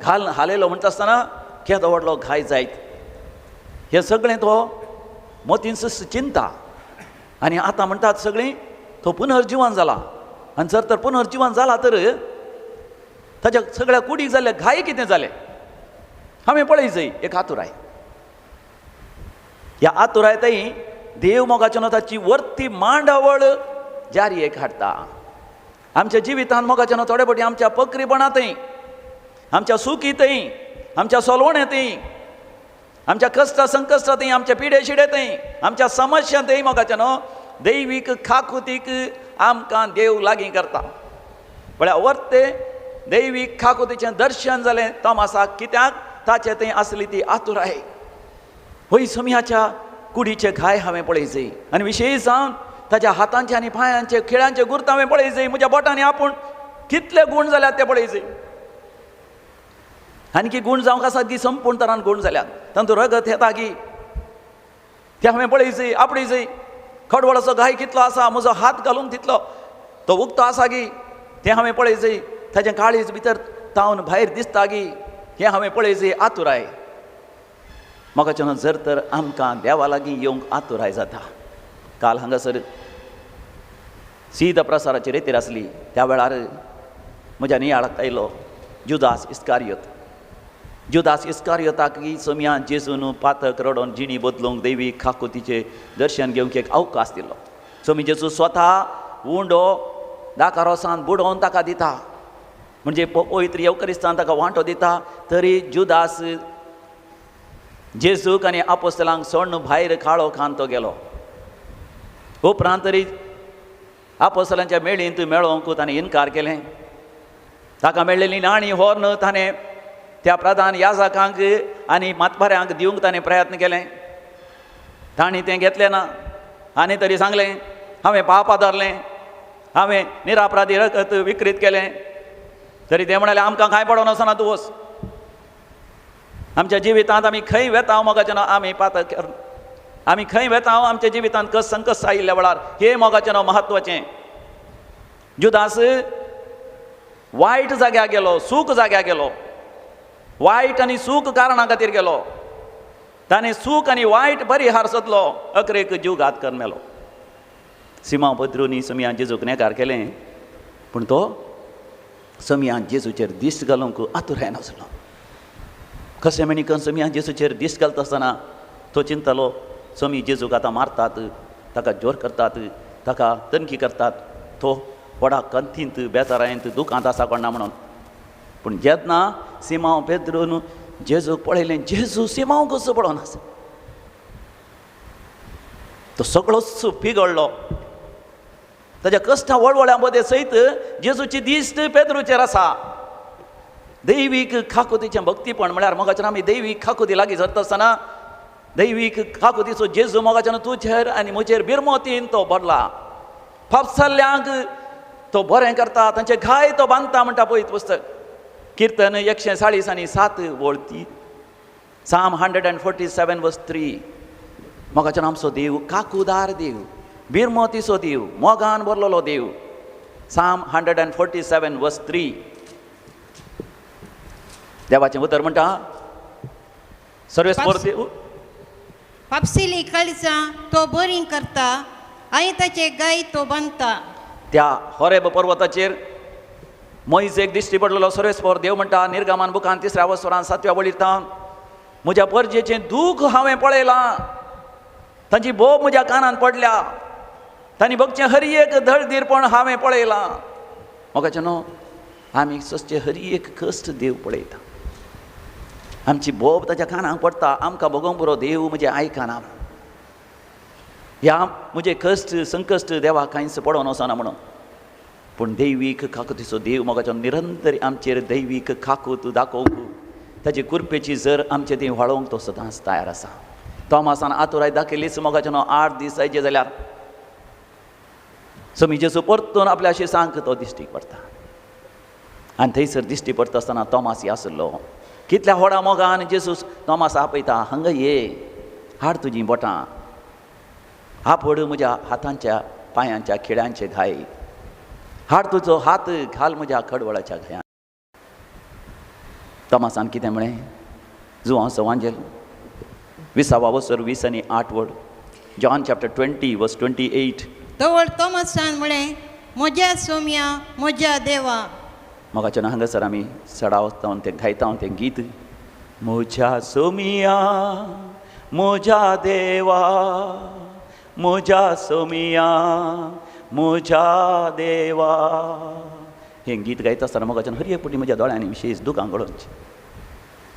[SPEAKER 4] हालयलो म्हणटा आसतना केदो व्हडलो घाय जायत हें सगळें तो मतीन चिंता आनी आतां म्हणटात सगळीं तो पुनर्जिवन जाला आनी जर तर पुनर्जिवन जाला तर ताच्या सगळ्या कुडीक जाल्ले घाय कितें जालें हांवें पळय जय एक आतुराय ह्या आतुरायतेय देव मोगाच्या ताची वर्ती मांडावळ जारयेक हाडटा आमच्या जिवितांत मोगाच्या थोडे फावटी आमच्या पक्रीपणांतय आमच्या सुखीतय आमच्या सोलवण्यांतय आमच्या कश्ट संकश्टांतय आमच्या पिडे शिडेतय आमच्या समस्यांतय मोगाच्या दैवीक खाकुतीक आमकां देव लागीं करता म्हळ्यार वर्ते दैवीक खाकुतीचें दर्शन जालें तोमासाक कित्याक ताचे थंय आसली ती आतुराय होय सोम्याच्या कुडीचे घाय हांवें पळयचें आनी विशेश जावन ताच्या हातांचे आनी पांयांचे खिळ्यांचे गुर्त हांवें पळयचें म्हज्या बोटांनी आपूण कितले गूण जाल्यात ते पळयचें आनी गूण जावंक आसात की संपूर्ण तरान गूण जाल्यात तातूंत रगत येता की ते हांवें पळयचें आपणयचें खडवळाचो घाय कितलो आसा म्हजो हात घालून तितलो तो उक्तो आसा की तें हांवें पळयचें ताचें काळीज भितर तावन भायर दिसता की हें हांवें पळयचें आतुराय मोगाच्यान जर तर आमकां देवा लागीं येवंक आतुराय जाता काल हांगासर सीद प्रसाराची रेतीर आसली त्या वेळार म्हज्या नियाळाक आयलो जुदास इस्कारियोताक सोम्या जेजून पातक रडोवन जिणी बदलूंक दैवी खाकुतीचें दर्शन घेवंक एक अवकाश दिलो सोमी जेजू स्वता उंडो दाकारोसान बुडोवन ताका दिता म्हणजे पवित्र येवकरिस्तान ताका वांटो दिता तरी जुदास जेजूक आनी आपोस्तलांक सोडून भायर खाळो खान तो गेलो उपरांत तरी आपोस्तलांच्या मेळींत मेळोवंक ताणें इन्कार केलें ताका मेळिल्ली नाणी होर्न ताणें त्या प्रधान याजकांक आनी मातबाऱ्यांक दिवंक ताणें प्रयत्न केले तांणी तें घेतलें ना आनी तरी सांगलें हांवें पापां धरलें हांवें निरापराधी रगत विकृत केलें तरी ते म्हणाले आमकां कांय पडोन आसना तूं वच आमच्या जिवितांत आमी खंय वेता मोगाचें आमी पातक आमी खंय वेता आमच्या जिवितांत कस संकश्ट आयिल्ल्या वेळार हे मोगाचें म्हत्वाचें जुदास वायट जाग्यार गेलो सूख जाग्यार गेलो वायट आनी सूख कारणा खातीर गेलो ताणें सूख आनी वायट परिहार सोदलो अकरेक जीव घात करून मेलो सिमा पत्रुनी सोम्या जेजूक नेकार केलें पूण तो सोम्या जेजूचेर दिश्ट घालूंक आतुराय नासलो कशें मेणिकन सोम्या जेजूचेर दिश्ट घालता आसतना तो चिंतलो सोमी जेजूक आतां मारतात ताका जोर करतात ताका तनकी करतात तो व्हडा कंथींत बेजारायंत दुखांत आसा कोणा म्हणून पूण जेन्ना सिमांव पेद्रून जेजूक पळयलें जेजू सिमांव कसो पडोन आसा तो सगळोच पिगळ्ळो ताच्या कश्टां वळवळ्यां मदें सयत जेजूची दिश्ट पेद्रूचेर आसा दैवीक खाकुतीचें भक्तीपण म्हळ्यार मोगाच्यान आमी दैवीक खाकुती लागीं धरता आसतना दैवीक खाकुतीचो जेजू मोगाच्यान तुजेर आनी म्हजेर बिरमोतीन तो भरला फापसाल्ल्यांक तो बरें करता तांचे घाय तो बांदता म्हणटा पळय पुस्तक किर्तन 140:7 वळती साम 147:3 मोगाच्यान आमचो देव काकूदार देव बिरमोतीचो देव मोगान भरलेलो देव साम 147:3 देवाचें उतर म्हणटा सर्वेस्पर देव
[SPEAKER 6] फापसिल्लीं काळजां तो बरीं करता आनी ताचे गाय तो बांदता
[SPEAKER 4] त्या होरेब पर्वताचेर मोईज एक दिश्टी पडलेलो सर्वेस्पर देव म्हणटा निर्गमान बुकान 3ऱ्या वस्त्रान 7व्या वळींतान म्हज्या परजेचें दूख हांवें पळयलां तांची बोब म्हज्या कानान पडल्या तांणी भोगचें हर एक धडधीरपण हांवें पळयलां मोगाचें न्हू आमी सचें हर एक कश्ट देव पळयता आमची बोब ताच्या कानाक पडटा आमकां भोगोंक पुरो देव म्हजें आयकना ह्या म्हजे कश्ट संकश्ट देवाक कांयच पडोन वचना म्हणून पूण दैवीक काकुतीचो देव मोगाचो निरंतर आमचेर दैवीक काकूत दाखोवंक ताची कुरपेची जर आमचे ती व्हाळोवंक तो सदांच तयार आसा. तोमासान आतुराय दाखयलीच मोगाचें 8 दीस जायचे जाल्यार समी जेजू परतून आपल्या शिसांक तो दिश्टी पडटा. आनी थंयसर दिश्टी पडटा आसतना तोमास आसलो. कितल्या व्हडा मोगान जेजू तोमास आपयता, हांगा ये, हाड तुजीं बोटां, आपड म्हज्या हातांच्या पांयांच्या खिळ्यांचे घाय, हाड तुजो हात घाल म्हज्या कडवळाच्या घायान. तोमासान कितें म्हळें? जुआंचो वांजेल 20वा वर्सर 20 आनी 8 वड, जॉन चॅप्टर 20 वर्स 28.
[SPEAKER 6] तवळ तोमासान म्हळें, म्हज्या सोम्या, म्हज्या देवा.
[SPEAKER 4] मोगाचें हांगासर आमी चडावता तें गायता तें गीत. म्हज्या सोमिया, म्हज्या देवा, म्हज्या सोमिया, म्हज्या देवा. हें गीत गायता आसतना मोगाचें हर एक पुटी म्हज्या दोळ्यांनी विशेश दुखां गळोवची.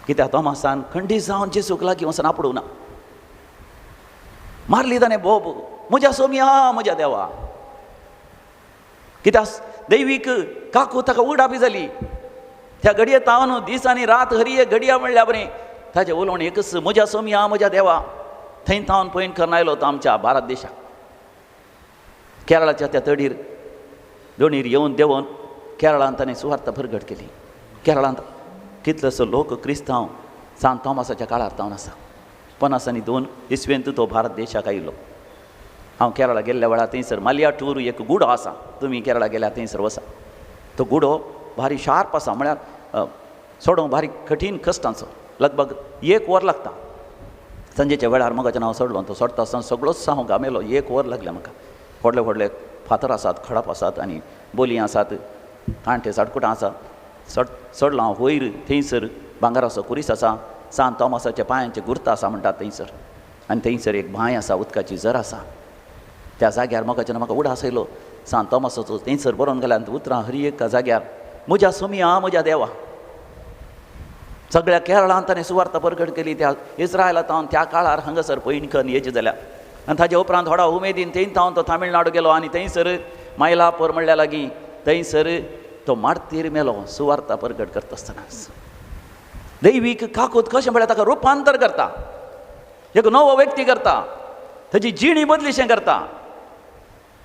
[SPEAKER 4] कित्याक तोमासान खंडीत जावन जेजूक लागीं वचून आपडूं ना. मारली ताणें बोब, म्हज्या सोमिया, म्हज्या देवा. कित्याक दैवीक काकू ताका उडापी जाली. त्या घडये तावन दीस आनी रात हरी एक घडया म्हणल्या बरें ताचें उलोवण एकच, म्हज्या सोमिया, म्हज्या देवा. थंय तावन पयन करून आयलो तो आमच्या भारत देशाक. केरळाच्या त्या तडीर दोणीर येवन देंवन केरळांत ताणें सुवार्थ परगट केली. केरळांत कितलोसो लोक क्रिस्तांव सांत तोमासाच्या काळार तावन आसा. 52 इसवेंत तो भारत देशाक आयिल्लो. हांव केरळा गेल्ल्या वेळार थंयसर मालियाटूर एक गुडो आसा, तुमी केरळा गेल्यार थंयसर वसा. तो गुडो भारी शार्प आसा, म्हळ्यार सोडूंक भारी कठीण कश्टांचो. लगभग 1 वर लागता. संजेच्या वेळार म्हाका हांव सोडलो, तो सोडटा आसतना सगळोच हांव गामेलो. 1 वर लागलें म्हाका. व्हडले व्हडले फातर आसात, खडप आसात आनी बोली आसात, कांटे साडकुटां आसात. सोडलो हांव वयर. थंयसर भांगाराचो कुरीस आसा, सांत तोमासाच्या पांयांचे गुर्त आसा म्हणटात थंयसर. आनी थंयसर एक बांय आसा, उदकाची झर आसा. त्या जाग्यार म्हाका उडास आयलो सांत तोमासाचो. थंयसर बरोवन गेल्या उतरां हर एका जाग्यार म्हज्या सोमिया, म्हज्या देवा. सगळ्या केरळांत ताणें सुवार्थ परगट केली. त्या इस्रायलांत तावन त्या काळार हांगासर पयन करून येचें जाल्यार. आनी ताजे उपरांत व्हडा उमेदीन थंय तावन तो तामिळनाडू गेलो. आनी थंयसर मायलापूर म्हणल्या लागीं थंयसर तो मारतीर मेलो सुवार्थ परगट करता आसतना. दैवीक काकूत कशें म्हळ्यार ताका रुपांतर करता, एक नवो व्यक्ती करता, ताची जिणी बदलीशें करता.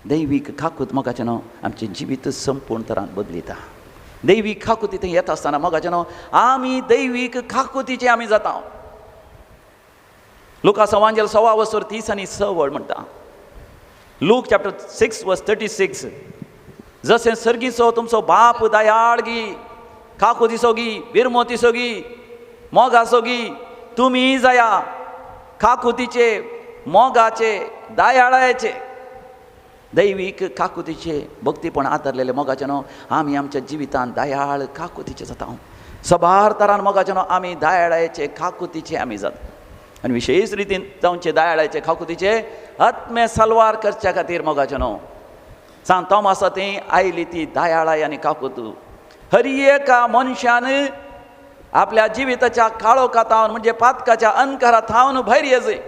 [SPEAKER 4] दैवीक काकूत मोगाचें न्हू आमचें जिवीत संपूर्ण तरान बदलिता. दैवीक काकुती थंय येता आसतना मोगाचें न्हू आमी दैवीक काकुतीचे आमी जाता. लुकाचो वांजेल 6वा वर्सर 30 आनी 6 वड म्हणटा. लूक चॅप्टर 6 वर्स 36. जशें सर्गीचो तुमचो बाप दयाळ गी, काकुतीचो गी, बिरमोतीचो गी, मोगाचो गी, तुमी जाया काकुतीचे, मोगाचे, दयाळाचे, दैवीक काकुतीचे भक्तीपण आदारलेले मोगाचें न्हू आमी आमच्या जिवितांत दयाळ काकुतीचे जाता. सबार तरान मोगाचें न्हू आमी दयाळाचे, काकुतीचे आमी जाता. आनी विशेश रितीन जावचे दयाळाचे, काकुतीचे आत्मे सालवार करच्या खातीर मोगाचें न्हू सांत तोमासा थंय आयली ती दयाळाय आनी काकूत. हर एका मनशान आपल्या जिविताच्या काळोखांतावन म्हणजे पातकाच्या अंकारांत थावन भायर येजय.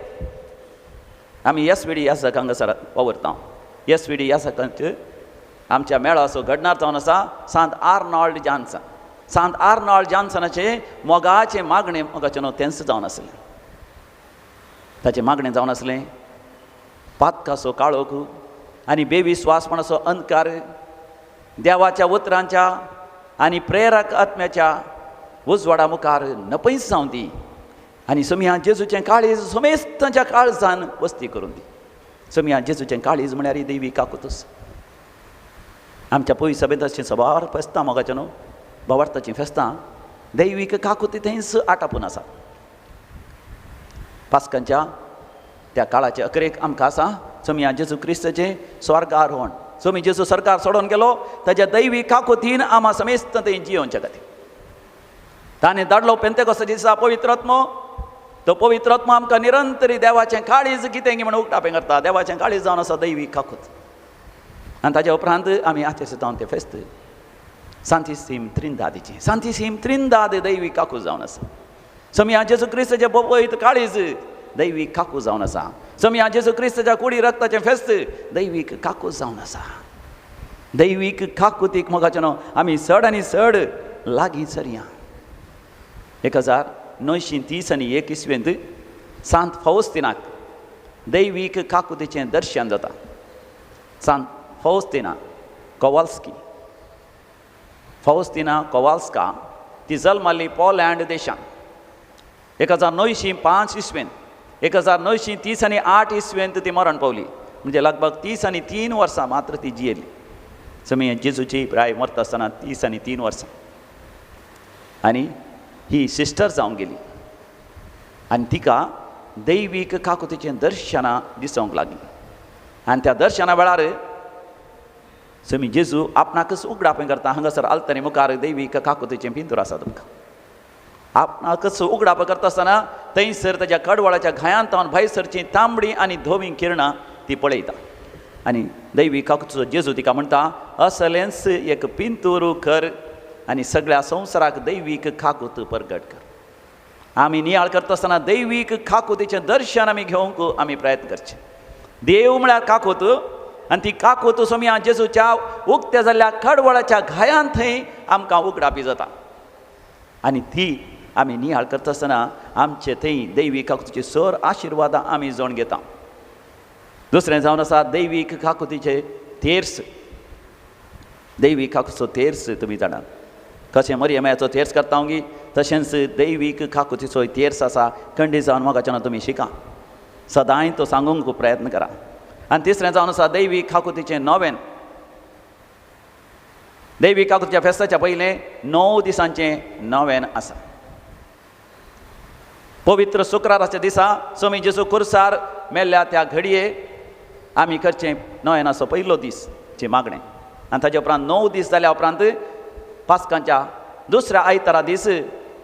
[SPEAKER 4] आमी येसविडी ह्या सकाळ हांगासर वावरता. येसविडी ह्या सकाळच आमच्या मेळाचो घडणार जावन आसा सांत आर्नॉल्ड जॉन्सन. सांत आर्नॉल्ड जॉन्सनाचे मोगाचें मागणें मोगाचें न्हू तेंच जावन आसलें. ताचें मागणें जावन आसलें पातकाचो काळोख आनी बेविस्वासपणाचो अंधकार, देवाच्या उतरांच्या आनी प्रेरक आत्म्याच्या उजवाडा मुखार नपयस जावन दी आनी समिया जेजूचें काळीज समेस्तांच्या काळजान वस्ती करून दी. समिया जेजूचें काळीज म्हळ्यार ही दैवी काकुतूस. आमच्या पळय सभेंत अशीं सबार फेस्तां मोगाचें न्हू भवार्थाचीं फेस्तां दैवीक काकुती थंयच आटापून आसा. पास्कांच्या त्या काळाचे अखेरेक आमकां आसा समिया जेजू क्रिस्ताचें स्वर्गारोहण. समी जेजू सरकार सोडून गेलो ताच्या दैवी काकुतीन आमा समेस्त थंय जियोवचे खातीर ताणें धाडलो पेंतेकोस्ता दिसा पवित्र आत्मो. तो पवित्र आत्मो आमकां निरंतरी देवाचें काळीज कितें गी म्हणून उक्तापें करता. देवाचें काळीज जावन आसा दैवी काकूत. आनी ताच्या उपरांत आमी आचेर जावन तें फेस्त सांतीसीम त्रिंदादीचें सांतीसीम त्रिंदाद दैवी काकूज जावन आसा. समिया जेजू क्रिस्ताचें पवित्र काळीज दैवीक काकूज जावन आसा. समिया जेजू क्रिस्ताच्या कुडी रक्ताचें फेस्त दैवीक काकूज जावन आसा. दैवीक काकुतीक मोगाचें न्हू आमी चड आनी चड लागीं सरया. 1931 इसवेंत सांत फावस्तिनाक दैवीक काकुतीचें दर्शन जाता. सांत फावस्तिना कोवाल्स्की, फावस्तिना कोवाल्स्का ती जल्माली पोलँड देशांत 1905 इसवेंत 1938 इसवेंत ती मरण पावली. म्हणजे लगभग 33 वर्सां मात्र ती जियेली. समी जेजूची प्राय मरता आसतना 33 वर्सां. आनी ही सिस्टर जावन गेली आनी तिका दैवीक काकुतीचें दर्शनां दिसूंक लागलीं. आनी त्या दर्शना वेळार समी जेजू आपणाकच उगडापें करता. हांगासर आलतरी मुखार दैवीक काकुतीचें भिंतूर आसा तुमकां. आपणाकच उगडाप करता आसतना थंयसर ताच्या कडवळाच्या घायांत तावन भायर सरचीं तांबडी आनी धवी किरणां ती पळयता. आनी दैवीक काकुतीचो जेजू तिका म्हणटा, असलेंच एक पिंतूर कर आनी सगळ्या संवसाराक दैवीक काकूत परगट कर. आमी नियाळ करता आसतना दैवीक काकुतीचें दर्शन आमी घेवंक आमी प्रयत्न करचे. देव म्हळ्यार काकूत आनी ती काकूत सोम्या जेजूच्या उक्त्या जाल्ल्या कडवळाच्या घायांत थंय आमकां उगडापी जाता. आनी ती आमी नियाळ करता आसतना आमचे थंय दैवीक काकुतीची सर आशिर्वादां आमी जोण घेता. दुसरें जावन आसा दैवीक काकुतीचे तेर्स. दैवीक काकुतीचो तेर्स तुमी जाणात. कशें मरियमाचो तेर्स करता हांव तशेंच दैवीक काकुतीचो तेर्स आसा. खंडीत जावन मोगाचें तुमी शिका. सदांय तो सांगूंक प्रयत्न करा. आनी तिसरें जावन आसा दैवीक काकुतीचें नोवेन. दैवीक काकुतीच्या फेस्ताच्या पयलें 9 दिसांचें नोवेन आसा. पवित्र शुक्राराच्या दिसा स्वामी जेजू खुर्सार मेल्ल्या त्या घडये आमी करचें नोवेनाचो पयलो दीसची मागणें. आनी ताजे उपरांत 9 दीस जाल्या उपरांत पास्कांच्या दुसऱ्या आयतारा दीस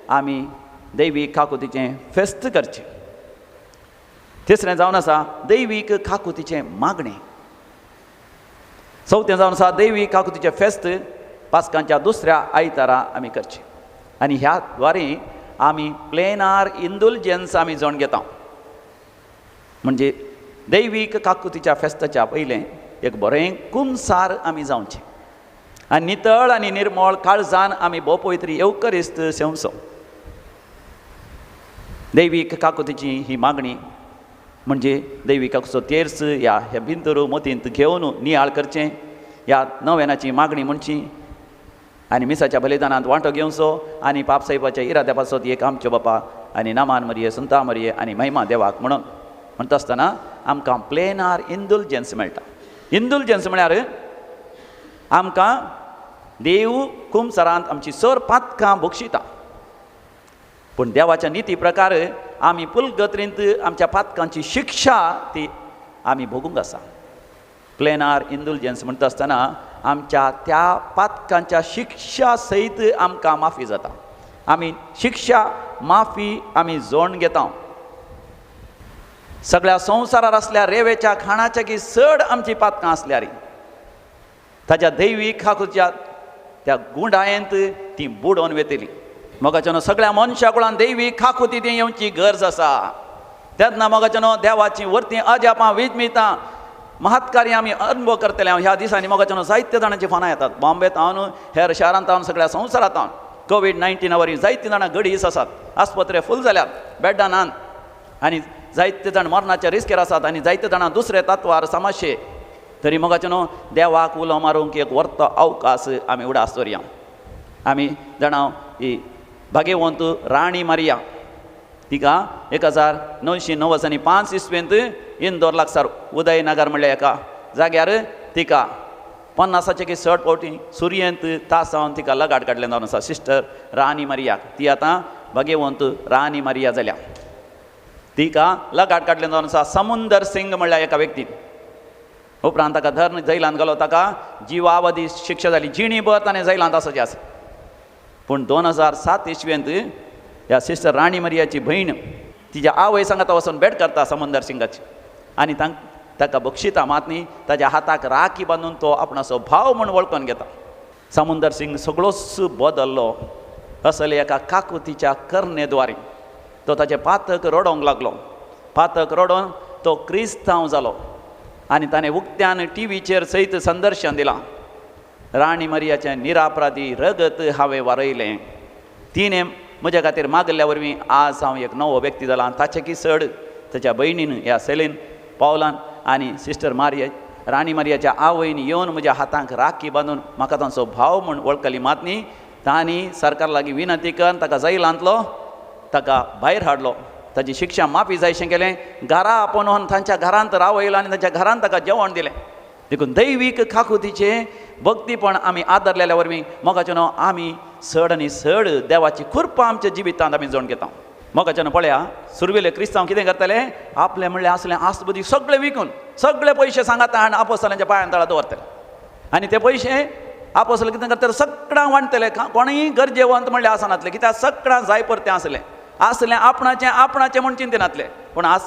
[SPEAKER 4] आमी दैवीक काकुतीचें फेस्त करचें. तिसरें जावन आसा दैवीक काकुतीचें मागणें. चवथें जावन आसा दैवीक काकुतीचें फेस्त पास्कांच्या दुसऱ्या आयतारा आमी करचें. आनी ह्या द्वारे आमी प्लेनार इंडुलजन्स आमी जोण घेता. म्हणजे दैवीक काकुतीच्या फेस्ताच्या पयलें एक बरें कुमसार आमी जावचें आनी नितळ आनी निर्मळ काळजान आमी भोव पवित्र येवकरिस्त सेवसो. दैवीक काकुतीची ही मागणी म्हणजे दैवीक काकुतीचो तेर्स ह्या भिंतर मतींत घेवन नियाळ करचें. ह्या नोवेनाची मागणी म्हणची आनी मिसाच्या बलिदानांत वांटो घेवचो आनी पापसाहेबाच्या इराद्या पासत एक आमचे बापा आनी नामान मरिये संता मरिये आनी महिमा देवाक म्हणून म्हणटा आसतना आमकां प्लेनार इंडुलजन्स मेळटा. इंडुलजन्स म्हळ्यार आमकां देव कुमसारांत आमची सर पातकां बक्षिता. पूण देवाच्या निती प्रकार आमी पुलगत्रींत आमच्या पातकांची शिक्षा ती आमी भोगूंक आसा. प्लेनार इंडुलजन्स म्हणटा आसतना आमच्या त्या पातकांच्या शिक्षा सयत आमकां माफी जाता. आमी शिक्षा माफी आमी जोण घेता. सगळ्या संवसारार आसल्या रेवेच्या खाणाच्या की चड आमची पातकां आसल्यार ताच्या दैवीक काकुतीच्या त्या गुंडायेंत ती बुडोवन वेतली. मोगाचें सगळ्या मनशा कुळान दैवीक काकुती ती येवची गरज आसा. तेन्ना मोगाचें देवाची वर्ती अजापां विजमितां महत्कार्य आमी अनुभव करतले. ह्या दिसांनी मोगाचें जायत्या जाणांची फोनां येतात. बॉम्बेत हांव हेर शारांत हांव सगळ्या संवसारांत हांव कोविड-19 वरी जायतीं जाणां गडीस आसात. आस्पत्रे फूल जाल्यात, बेड्डां नात आनी जायते जाण मरणाच्या रिस्केर आसात आनी जायते जाणां दुसरे तत्वार समाशे. तरी मोगाचें देवाक उलो मारूंक एक वर्त अवकाश आमी उडास दवरया. आमी जाणां ही भाग्यवंत राणी मारिया तिका 1995 इसवेंत इंदोर लागसार उदयनगर म्हणल्या एका जाग्यार तिका 50चे की 60 फावटी सुर्येंत तासावन तिका लगाट काडलें जावन आसा. सिस्टर राणी मारिया ती आतां भाग्यवंत राणी मारिया जाल्या. तिका लगाट काडलें जावन आसा. समुंदर सिंग म्हणल्या एका व्यक्तीन उपरांत ताका धर जैलांत घालो. ताका जिवावधी शिक्षा जाली. जिणीभर ताणें जैलांत आसचें आसा. पूण 2007 इसवेंत ह्या सिस्टर राणी मारियाची भयण तिच्या आवय सांगात वचून भेट करता समुंदर सिंगाची आनी ताका बक्षिता मात न्ही ताच्या हाताक राखी बांदून तो आपणाचो भाव म्हूण वळखून घेता. समुंदर सिंग सगळोच बदल्लो असले एका काकुतीच्या कर्णेद्वारे. तो ताचे पातक रडोंक लागलो. पातक रडोवन तो क्रिस्तांव जालो आनी ताणें उक्त्यान टीव्हीचेर सयत संदर्शन दिलां. राणी मरियाचें निरापराधी रगत हांवें वारयलें. तिणें म्हज्या खातीर मागल्या वरवीं आज हांव एक नवो व्यक्ती जाला. ताचे की चड ताच्या भयणीन ह्या सेलीन पावलान आनी सिस्टर मारिया राणी मारियाच्या आवयन येवन म्हज्या हातांक राखी बांदून म्हाका तांचो भाव म्हूण वळखली. मात न्ही तांणी सरकार लागीं विनंती करून ताका जैलांतलो ताका भायर हाडलो. ताची शिक्षा माफी जायशें केलें. घरा आपणून तांच्या घरांत रावयलो आनी तांच्या घरांत ताका जेवण दिलें. देखून दैवीक खाकुतीचें भक्तीपण आमी आदरलेल्या वरवीं मोगाचें न्हू आमी चड आनी चड देवाची कृपा आमच्या जिवितांत आमी जोड घेता. मोगाचें न्हू पळया सुरवेले क्रिस्तांव कितें करताले आपलें म्हणलें असलें आस्तबदी सगळें विकून सगळे पयशे सांगात आनी आपोस्तलांच्या पांयां तळा दवरतले. आनी ते पयशे आपोस्तल कितें करतले सगळ्यांक वांटतले. कोणूय गरजेवंत म्हणलें आसनातले कित्याक सगळ्यांक जाय परतें आसलें आपणाचें म्हूण चिंतिनातलें. पूण आज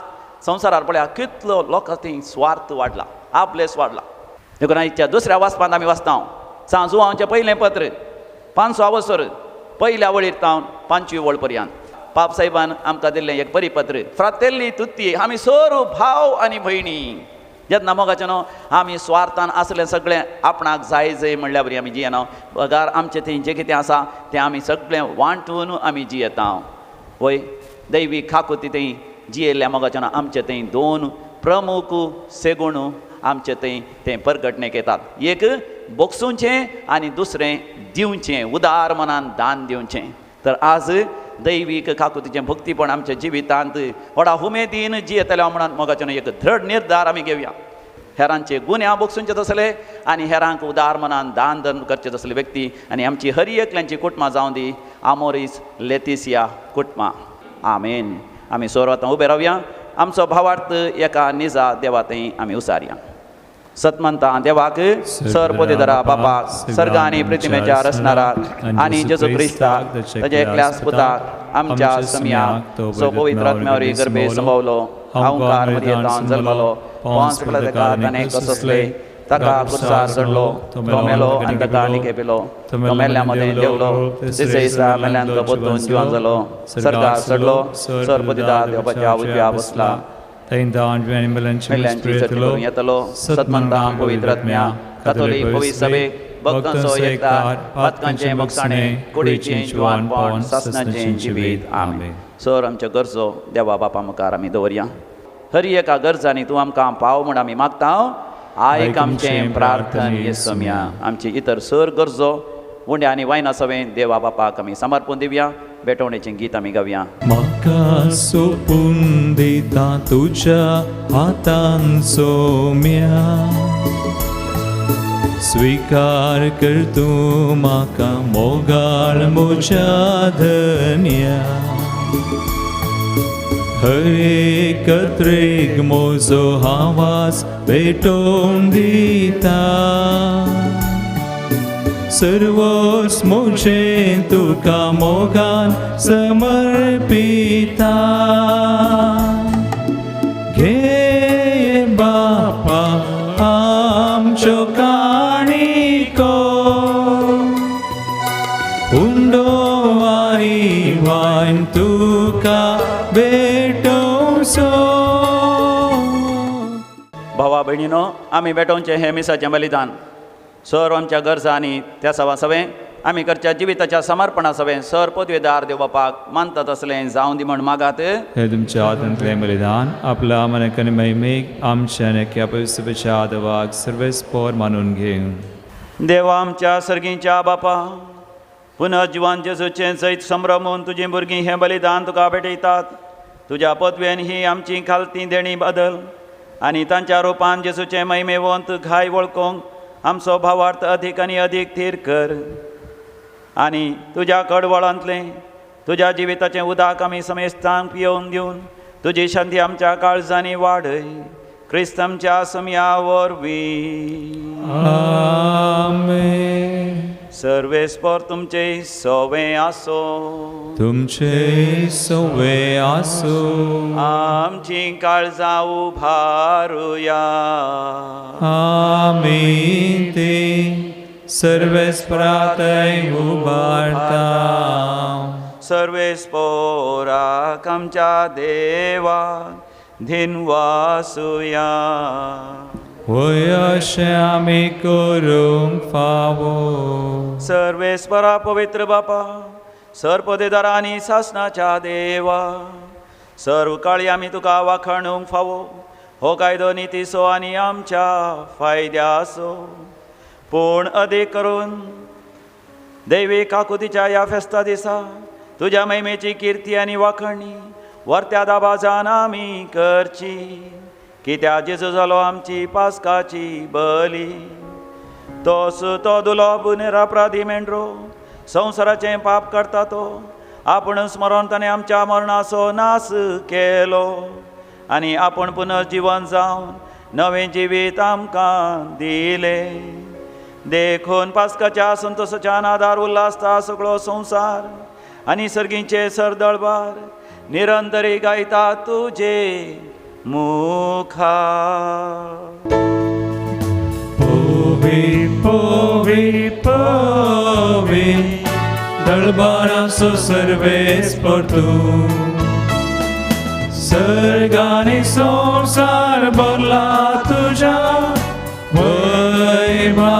[SPEAKER 4] संवसारार पळया कितलो लोकांनी स्वार्थ वाडला आपलेस वाडला. देखून आयच्या दुसऱ्या वाचपांत आमी वाचता सांजुआंवचें पयलें पत्र 500 वर्सर पयल्या वळीर तावन 5वी वळ पर्यंत पाप साहेबान आमकां दिल्लें एक परिपत्र. फ्रातेल्ली तुत्ती आमी सोरू भाव आनी भयणी जेन्ना मोगाचें न्हू आमी स्वार्थान आसलें सगळें आपणाक जाय जय म्हणल्या बरी आमी जियेना. पगार आमचें थंय जें कितें आसा तें आमी सगळें वांटून आमी जियेता. वय दैवी खाकुती थंय जियेल्ल्या मोगाचें न्हू आमचे थंय 2 प्रमुख सेगूण आमचे थंय तें परगटणेक येतात. एक बोगसूचें आनी दुसरें दिवचें उदार मनान दान दिवचें. तर आज दैवीक खाकुतीचें भक्तीपण आमच्या जिवितांत व्हडा उमेदीन जियेतल्या म्हणून मोगाचें एक दृढ निर्धार आमी घेवया. हेरांचे गुन्या बोगसूंचे तसले आनी हेरांक उदार मनान दान धर्म करचे तसले व्यक्ती आनी आमची हर एकल्यांची कुटुंबां जावं दी. आमोरीस लेतिसिया कुटुंबां आमेन. आमी सोरवतां उबे रावया. आमचो भावार्थ एका निजा देवा थंय आमी उसारया. सतमंता देवाक सरपोतेदरा बापाक सर्ग आनी प्रतिमेच्या रचणाराक आनी जेजू क्रिस्ताक ताच्या एकल्या पुताक आमच्या समियाक जो पवित्र आत्म्यावरी गर्भे संभवलो ओंकार मरियेंतान जल्मलो पोंस पिलाताक ताणें कसले ताका क्रुसार चडलो तो मेलो आनी ताका निकेपिलो तो मेल्ल्या मदें देवलो तिसऱ्या दिसा मेल्ल्यान तो परतून जिवंत जालो सर्गार चडलो सरपोतेदार देवाच्या उजव्या बसला. येतलो सतमंता पवित्र आत्म्या कातोलीक पवित्र सभेक भक्तांचो एकदार पातकांचें मोगसाणें कुडीचें जिवानपण सासणाचें जिवीत आमेन. सर आमच्यो गरजो देवा बापा मुखार आमी दवरया. हर एका गरजांनी तूं आमकां पाव म्हूण आमी मागता. आयक आमचें प्रार्थन येसुम्या. आमची इतर सर गरजो उंड्या आनी वायना सवें देवा बापाक आमी समर्पण दिवया. बेटवणेचें गीत आमी गावया.
[SPEAKER 2] म्हाका सोपून दिता तुज्या हातान सोम्या स्वीकार कर तूं म्हाका मोगाळ म्हज्या धन्या. हर एक तरेक म्हजो आवाज भेटोवन दिता. सर्वोस म्हजें तुका मोगान समर्पिता. घे बापा आमच्यो काणिको हुंडो आई वायन तुका भेटोवचो.
[SPEAKER 4] भावा भयणीनो आमी भेटोवचें हें मिसाचें बलिदान सर आमच्या गरजा आनी त्या सवा सवें आमी करच्या जिविताच्या समर्पणा सवें सर पदवेदार देव बापाक मानता तसलें जावं दी म्हण मागात.
[SPEAKER 2] हे तुमच्या हातांतलें बलिदान आपल्या मनाकनी महिमेक आमच्या नेक्या देवाक सर्वेस्पोर मानून घेवन.
[SPEAKER 4] देवा आमच्या सर्गीच्या बापा पुनः जिवान जेजूचें जैत संभ्रमून तुजीं भुरगीं हें बलिदान तुका भेटयतात. तुज्या पदवेन ही आमची खालती देणी बदल आनी तांच्या रुपान जेजूचें महिमेवंत घाय वळखूंक आमचो भावार्थ अधीक आनी अधीक थीर कर. आनी तुज्या कडवळांतलें तुज्या जिविताचें उदक आमी समेस्तांक पियोवन दिवन तुजी शांती आमच्या काळजांनी वाडय. क्रिस्त आमच्या समिया वरवीं
[SPEAKER 2] आमेन.
[SPEAKER 4] सर्वेस्पर तुमचे सवें आसो.
[SPEAKER 2] तुमचे सवे आसो.
[SPEAKER 4] आमची काळजां उभारुया.
[SPEAKER 2] आमी ते सर्वेस्परातय उबारता.
[SPEAKER 4] सर्वेस्पोराक आमच्या देवाक धिनवासुया.
[SPEAKER 2] होय अशें आमी करूंक फावो.
[SPEAKER 4] सर्वेस्परा पवित्र बापा, सर्पदेदार आनी शासनाच्या देवा, सर्व काळी आमी तुका वाखाणूंक फावो. हो कायदो नितीसो आनी आमच्या फायद्याचो, पूण अदीक करून दैवीक आकुतीच्या ह्या फेस्ता दिसा तुज्या महिमेची कीर्ती आनी वाखणणी वर्त्या दाबाजान आमी करची. कित्याक जेजू जालो आमची पास्काची बली. तोच तो दुलोब निरापराधी मेंढरो संवसाराचें पाप करता तो आपूण स्मरण ताणें आमच्या मरणाचो नाश केलो आनी आपूण पुनर्जीवन जावन नवें जिवीत आमकां दिलें. देखून पास्काच्या संतोशाच्या नादार उल्हासता सगळो संवसार आनी सर्गीचे सरदळबार निरंतरी गायता तुजे मुखार.
[SPEAKER 2] Povi, povi, povi, दळबारांचो सर्वेस परतू. सर्गानी संसार भरला तुझ्या वैभवा.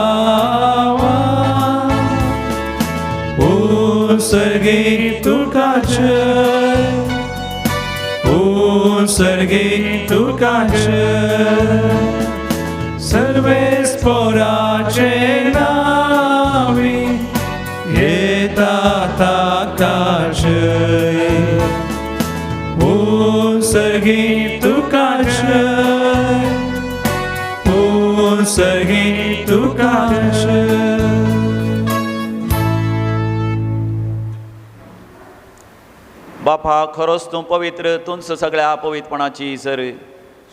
[SPEAKER 2] ओ सर्गी तुका जय, ओ सर्गी तुका जय. सर्वेस पोराचे नावी येता ताका जय. ओ सर्गी तुका जय, ओ सर्गी तुका जय.
[SPEAKER 4] बापा, खरोच तूं पवित्र, तूंच सगळ्या पवित्रपणाची सर.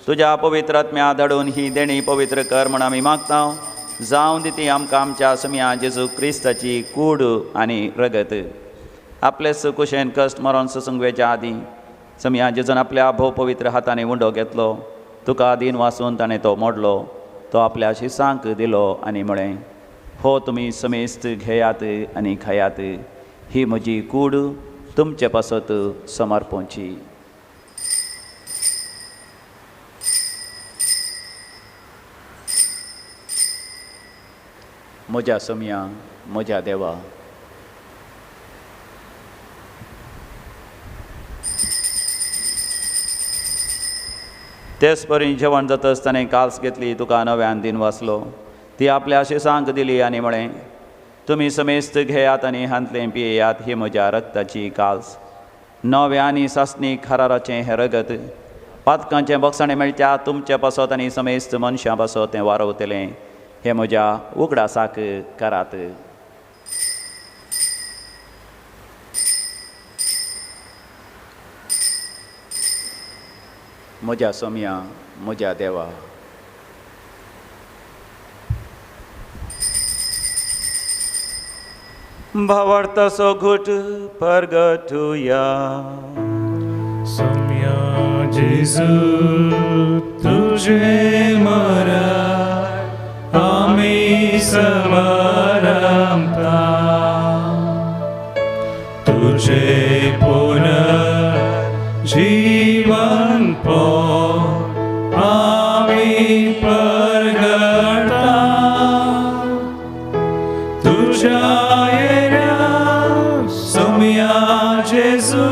[SPEAKER 4] तुज्या पवित्र आत्म्या धाडून ही देणी पवित्र कर म्हण आमी मागता. जावं दिती आमकां आमच्या समिया जेजू क्रिस्ताची कूड आनी रगत. आपलेच कुशेन कश्ट मरण ससंगवेच्या आदीं समिया जेजून आपल्या भोव पवित्र हातांनी उंडो घेतलो. तुका अधीन वाचून ताणें तो मोडलो. तो आपल्या शिसांक दिलो आनी म्हळें, हो तुमी समेस्त घेयात आनी खायात. ही म्हजी कूड तुमचे पासत समर्पोवची. म्हज्या समिया, म्हज्या देवा, तेच परी जेवण जातच ताणें काल्स घेतली. तुका नव्यान दिन वाचलो. ती आपल्या शिसांक दिली आनी म्हळें, तुमी समेस्त घेयात आनी हांतलें पियेयात. ही म्हज्या रक्ताची काल्स, नवें आनी सासणीक हाराराचें हें रगत. पातकांचें बक्षाणें मेळच्या तुमचे पासत आनी समेस्त मनशां पासत तें वारवतलें. हे म्हज्या उगडासाक करात. म्हज्या समिया, म्हज्या देवा, भावार्थाचो घुट परगटुया.
[SPEAKER 2] सौम्या जेजू तुझे मरण आमी समरमता. तुझे पुनर्जीवन पो आमी परगटा. तुझ्या सौम्या जेजू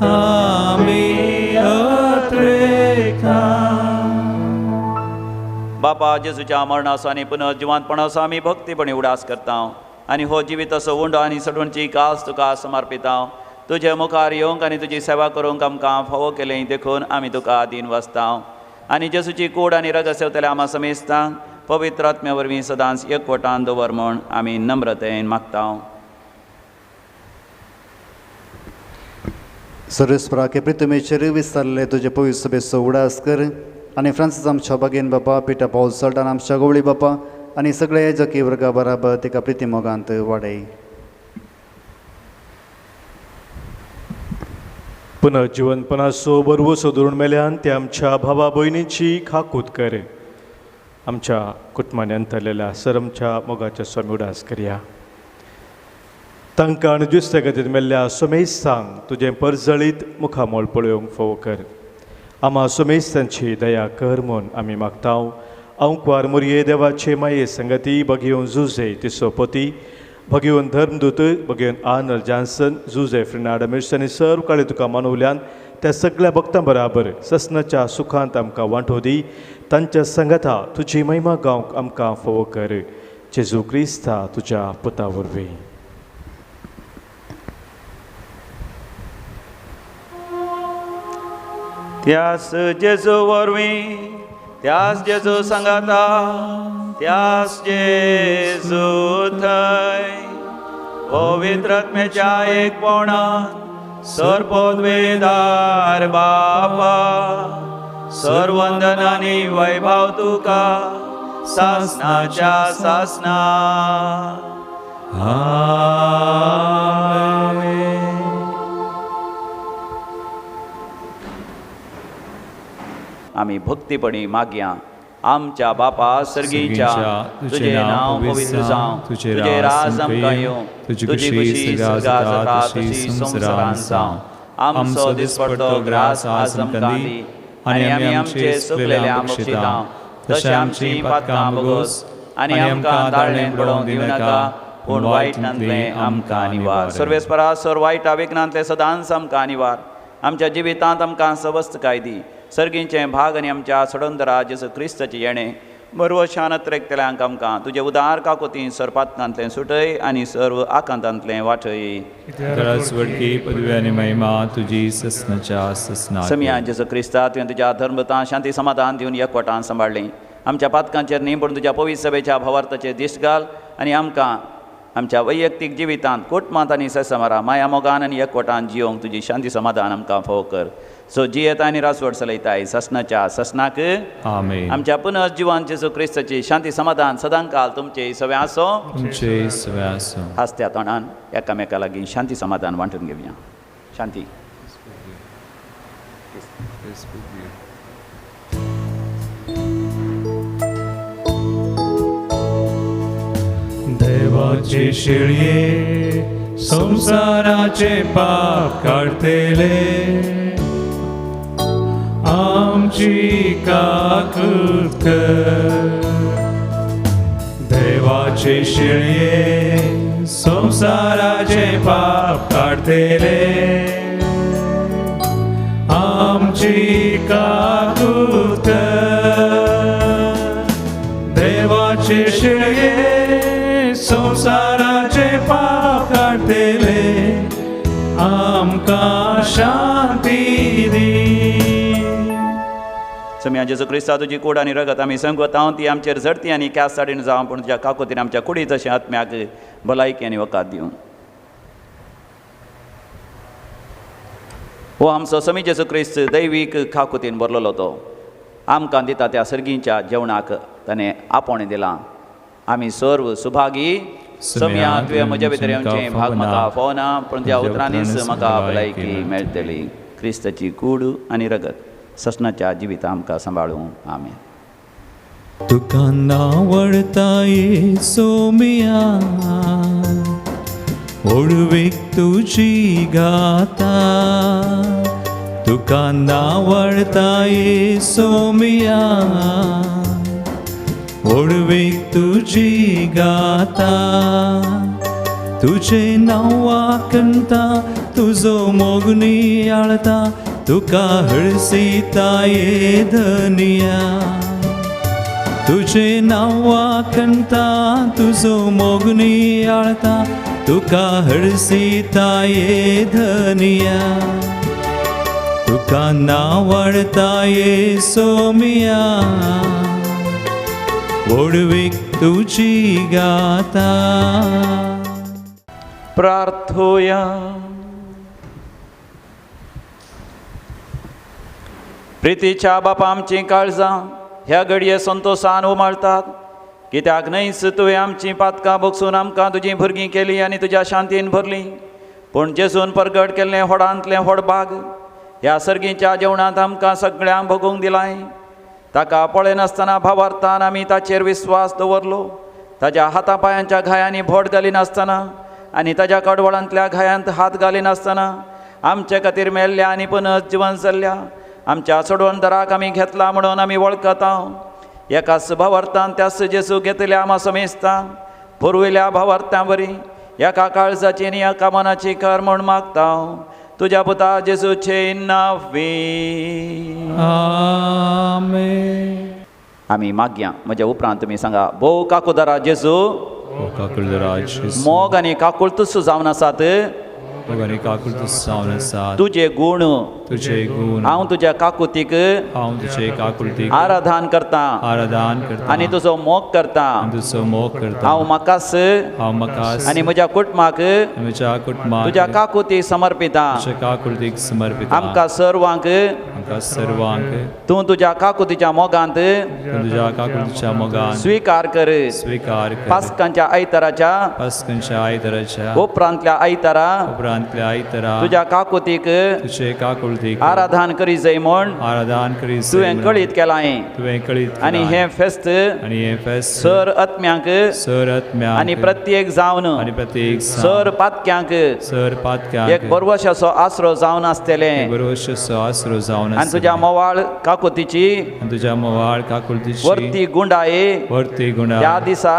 [SPEAKER 2] आमी अत्रेका.
[SPEAKER 4] बापा, जेजूच्या मरणाचो आनी पुनर्जिवांतपणाचो आमी भक्तीपणी उडास करता आनी हो जिविताचो उंडो आनी सडवणची कास तुका समर्पिता. तुजे मुखार येवंक आनी तुजी सेवा करूंक आमकां फावो केलें देखून आमी तुका आदीन वाचता आनी जेजूची कूड आनी रगत सेवतले आमा समेस्तांक पवित्र आत्म्या वरवीं सदांच एकवटान दवर म्हूण आमी नम्रतेन मागता.
[SPEAKER 1] सर्वेस्परा के प्रितमेचेर विस्तारले तुजे पवित्र सभेचो उडास कर आनी फ्रांसीस आमच्या बागेन बापा, पिटा पावल सल्टान आमच्या गवळी बापा आनी सगळे जकी वर्गा बराबर तिका प्रितीमोगांत वाडय.
[SPEAKER 5] पुनर्जीवनपणाचो बरवो सोदून मेल्यान ते आमच्या भावा भयणीची खाकूत कर. आमच्या कुटुंबांनी अंतरलेल्या सरमच्या मोगाच्या स्वामी उडास करया. तांकां आनी दुसऱ्या गतींत मेल्ल्या सोमेस्तांक तुजें परजळीत मुखामोळ पळोवंक फोव कर. आमा सोमेस्तांची दया कर म्हूण आमी मागता. अंकवार मुरये देवाचे माये संगती भगिवन जुझे तिसो पती भगिवन धर्मदूत भगिवन आनर जॉन्सन जुझे फ्रिनाड मिर्सनी सर्व काळी तुका मानवल्यान त्या सगळ्या भक्तां बराबर ससनाच्या सुखांत आमकां वांटो दी तांच्या संगता तुजी महिमा गावंक आमकां फोव कर जेजू क्रिस्ता तुज्या पुता वरवीं
[SPEAKER 4] त्यास जेजू वरवीं त्यास जेजू सांगाता त्यास जेजू थंय पवित्रात्म्याच्या एकपणान सर्पोद्वेदार बापा सर्वंदन आनी वैभव तुका सासनाच्या सासना आमेन. आम्ही भक्तीपणी मागया आमच्या बापा सर्गीच्या तुझे नाव पवित्र जावं तुझे राज आमकां येवं तुझी खुशी सदां जाता तशी संवसारांत जावं आमचो दिसपडटो ग्रास आज आमकां दी आनी आमी आमचे चुकलेल्या बक्षितां तशें आमची पातकां बोगोस आनी आमकां दाळ्ळें पडोवंक दिनाका पूण वायटांतलें आमकां निवार. सर्वेस्परा सर वायटा विघ्नांतले सदांच आमकां निवार. आमच्या जिवितांत आमकां सवस्थकाय दी. सर्गींचे भाग आनी आमच्या सडोंदरा जेजू क्रिस्ताचे येणे बरवशान त्रेकतल्यांक आमकां तुजे उदार काकोती सरपातकांतलें सुटय आनी सर्व आकांतांतलें वाटय.
[SPEAKER 2] वडकी पदवी आनी महिमा तुजी ससनाच्या ससना
[SPEAKER 4] समिया जेजू क्रिस्ता तुवें तुज्या धर्मतां शांती समाधान दिवन एकवटान सांबाळलें. आमच्या पातकांचेर न्ही पूण तुज्या पवित्र सभेच्या भवार्थाचेर दिश्ट घाल आनी आमकां आमच्या वैयक्तीक जिवितांत कुटुंबांत आनी ससमारा माया मोगान आनी एकवटान जियोंक तुजी शांती समाधान आमकां फोव कर. सो जियेता आनी रासवड चलयताय ससनाच्या ससनाक
[SPEAKER 2] आमेन.
[SPEAKER 4] आमच्या पुनर्जीवन जिवान जेजू क्रिस्ताची शांती समाधान सदांकाल तुमचे सवे आसो.
[SPEAKER 2] तुमचे सवे आसो.
[SPEAKER 4] हास्त्या तोंडान एकामेका लागीं शांती समाधान वांटून घेवया. शांती.
[SPEAKER 3] देवाचे शिळये संसाराचे पाप काढतेले आमची काकूत कर. देवाचे शिळये संसाराचे पाप काढतेले आमची काकूत कर. देवाचे शिळये संसाराचे पाप काढतेले आमकां शांती दी.
[SPEAKER 4] समिया जेजू क्रिस्ता तुजी कूड आनी रगत आमी संगवता ती आमचेर झडती आनी क्यास साडीन जावं पूण तुज्या काकोतीन आमच्या कुडी तशें आत्म्याक भलायकी आनी वकात दिवं. हो आमचो समी जेजू क्रिस्त दैवीक काकोतीन भरलेलो तो आमकां दिता त्या सर्गींच्या जेवणाक ताणें आपोवणें दिलां. आमी सर्व सुभागी. समिया तुवें म्हजे भितर येवचें भाग म्हाका फोवना पूण त्या उतरांनीच म्हाका भलायकी मेळटली. क्रिस्ताची कूड आनी रगत ससनाच्या जिवितां आमकां सांबाळूं. आमेन.
[SPEAKER 3] तुका नावडता येसोमिया ओडवीक तुजी गाता. तुका नावडता येसोमिया ओडवीक तुजी गाता. तुजे नांवाकंता तुजो मोगनी आळता तुका हळसिता ये धनिया. तुजे नांवाकंता तुजो मोगनी आळता तुका हळसिता ये धनिया. तुका नावडता येसोमिया ओडवीक तुजी गाता.
[SPEAKER 4] प्रार्थोया. प्रितीच्या बापा आमची काळजां ह्या घडये संतोशान उमाळतात कित्याक न्हयच तुवें आमची पातकां बगसून आमकां तुजी भुरगीं केली आनी तुज्या शांतीन भरली. पूण जेजून परगट केल्लें व्हडांतलें व्हड भाग ह्या सर्गीच्या जेवणांत आमकां सगळ्यांक भोगूंक दिलाय. ताका पळयनासतना भावार्थान आमी ताचेर विस्वास दवरलो. ताच्या हाता पांयांच्या घायांनी भोट घालिनासतना आनी ताच्या कडवळांतल्या घायांत हात घालिनासतना आमचे खातीर मेल्ल्या आनी पुनर्जीवन जाल्ल्या आमच्या सोडवणदाराक आमी घेतला म्हणून आमी वळखता. एकाच भावार्थान त्यास जेसू घेतल्या आम्हा समेस्ता पुरविल्या भावार्थांवरी एका काळजाची आणि एका मनाची कर म्हण मागता तुझ्या पुता जेसूचे नावे
[SPEAKER 3] आमेन.
[SPEAKER 4] आम्ही मागया म्हज्या उपरांत तुमी सांगा भोव काकूदारा जेसू
[SPEAKER 2] O काकुळदराज येसू,
[SPEAKER 4] मोग आनी काकूळ तुस्स जावन आसात
[SPEAKER 2] मोग आनी काकुळ तुस जावन आसात.
[SPEAKER 4] तुझे गुण
[SPEAKER 2] तुझे गुण
[SPEAKER 4] हांव तुज्या काकुतीक
[SPEAKER 2] हांव तुझे काकुळतीक
[SPEAKER 4] आराधन करता
[SPEAKER 2] आराधन करता
[SPEAKER 4] आनी तुजो मोग करता
[SPEAKER 2] आनी तुजो मोग करता.
[SPEAKER 4] हांव म्हाकास
[SPEAKER 2] हांव म्हाका
[SPEAKER 4] आनी म्हज्या कुटुंबाक
[SPEAKER 2] म्हज्या कुटुंबाक
[SPEAKER 4] तुज्या काकुती समर्पिता
[SPEAKER 2] तुझ्या काकुळतीक समर्पित.
[SPEAKER 4] आमकां सर्वांक
[SPEAKER 2] आमकां सर्वांक
[SPEAKER 4] तूं तुज्या काकुतीच्या मोगांत
[SPEAKER 2] तुझ्या काकुळतीच्या मोगान
[SPEAKER 4] स्वीकार कर
[SPEAKER 2] स्वीकार कर.
[SPEAKER 4] पास्कांच्या आयताराच्या
[SPEAKER 2] पास्कनच्या आयताराच्या
[SPEAKER 4] उपरांतल्या आयतारा
[SPEAKER 2] उपरांतल्या आयतारा
[SPEAKER 4] तुज्या काकुतीक
[SPEAKER 2] तुझे काकुळतीक
[SPEAKER 4] आराधन करी जय म्हण
[SPEAKER 2] आराधन करी
[SPEAKER 4] तुवें कळीत केलां
[SPEAKER 2] तुवें कळीत
[SPEAKER 4] आनी हें फेस्त
[SPEAKER 2] आनी हे फेस्त
[SPEAKER 4] सर आत्म्यांक
[SPEAKER 2] सर आत्म्यांक
[SPEAKER 4] आनी प्रत्येक जावन
[SPEAKER 2] आनी प्रत्येक
[SPEAKER 4] सर पातक्यांक
[SPEAKER 2] सर पातक्यांक
[SPEAKER 4] एक बरवशाचो आसरो जावन आसतलें
[SPEAKER 2] बरोवशेचो आसरो जावन
[SPEAKER 4] आनी तुज्या मोवाळ काकुतीची
[SPEAKER 2] आनी तुज्या मोवाळ काकुळतीची
[SPEAKER 4] वर्ती गुंडाये
[SPEAKER 2] वर्ती गुणा
[SPEAKER 4] त्या दिसा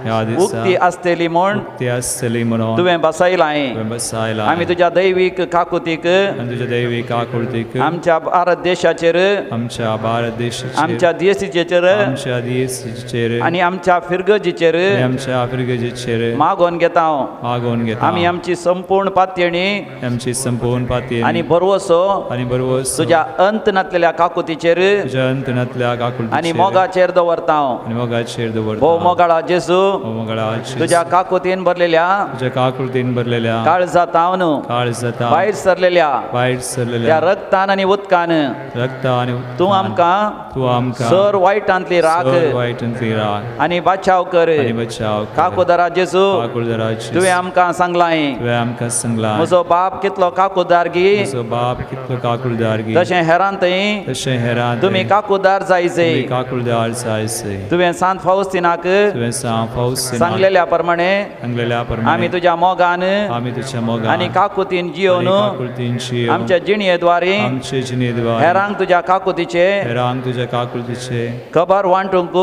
[SPEAKER 2] ह्या दिसा
[SPEAKER 4] उक्ती आसतली म्हण
[SPEAKER 2] ती आसतली म्हणून
[SPEAKER 4] तुवें बसयलां
[SPEAKER 2] तुवें बसयला.
[SPEAKER 4] आमी तुज्या दैवीक काकुतीक
[SPEAKER 2] आनी तुज्या दैवी काकुळतीक
[SPEAKER 4] आमच्या भारत देशाचेर
[SPEAKER 2] आमच्या भारत देशाचेर
[SPEAKER 4] आमच्या देशीचेर
[SPEAKER 2] आमच्या देशाचेर
[SPEAKER 4] आनी आमच्या फिरगजीचेर
[SPEAKER 2] आनी आमच्या आफ्रिकेचेर
[SPEAKER 4] मागोवन घेता हांव.
[SPEAKER 2] मागोवन घेता.
[SPEAKER 4] आमी आमची संपूर्ण पातयणी
[SPEAKER 2] आमची संपूर्ण पाती
[SPEAKER 4] आनी बरवसो
[SPEAKER 2] आनी बरोवस
[SPEAKER 4] तुज्या अंत नातलेल्या काकुतीचेर
[SPEAKER 2] तुज्या अंतनातल्या काकुळतीचेर
[SPEAKER 4] आनी मोगाचेर दवरता हांव.
[SPEAKER 2] आनी मोगाचेर दवरता.
[SPEAKER 4] भोव मोगाळा जेसू
[SPEAKER 2] मोगाळाचेर
[SPEAKER 4] तुज्या काकुतीन भरलेल्या
[SPEAKER 2] तुज्या काकुळतीन भरलेल्या
[SPEAKER 4] काळजात हांव
[SPEAKER 2] काळ जाता
[SPEAKER 4] भायर सरलेल्या
[SPEAKER 2] वायट
[SPEAKER 4] त्या
[SPEAKER 2] सरलेल्या
[SPEAKER 4] रक्तान आनी उदकान
[SPEAKER 2] रक्ता आनी
[SPEAKER 4] तूं आमकां
[SPEAKER 2] तूं आमकां
[SPEAKER 4] सर वायटांतली राख
[SPEAKER 2] सर वायटांतली राख
[SPEAKER 4] आनी बचाव कर
[SPEAKER 2] आनी बचाव कर.
[SPEAKER 4] काकुदारा जेसू
[SPEAKER 2] काकुळदाराची
[SPEAKER 4] तुवें आमकां सांगलां
[SPEAKER 2] तुवें आमकां सांगलां
[SPEAKER 4] म्हजो बाप कितलो काकुदार गी
[SPEAKER 2] म्हजो बाप कितलो काकुळदार गी
[SPEAKER 4] तशें हेरांतय
[SPEAKER 2] तशें हेरांत
[SPEAKER 4] तुमी काकुदार जायचे
[SPEAKER 2] तुमी काकुळदार जायचे.
[SPEAKER 4] तुवें सांत फावस्तिनाक
[SPEAKER 2] तुवें फावस
[SPEAKER 4] सांगलेल्या प्रमाणे
[SPEAKER 2] सांगलेल्या
[SPEAKER 4] आमी
[SPEAKER 2] प्रमाणे
[SPEAKER 4] तुज्या मोगान
[SPEAKER 2] आमी तुज्या मोगान
[SPEAKER 4] आनी काकुतीन जियोन
[SPEAKER 2] काकुळतींची
[SPEAKER 4] आमच्या जिणयेद्वारे
[SPEAKER 2] आमचे जिणेद्वार
[SPEAKER 4] हेरांक तुज्या काकुतीचे
[SPEAKER 2] हेरांक तुज्या काकुळतीचे
[SPEAKER 4] खबर वांटूंक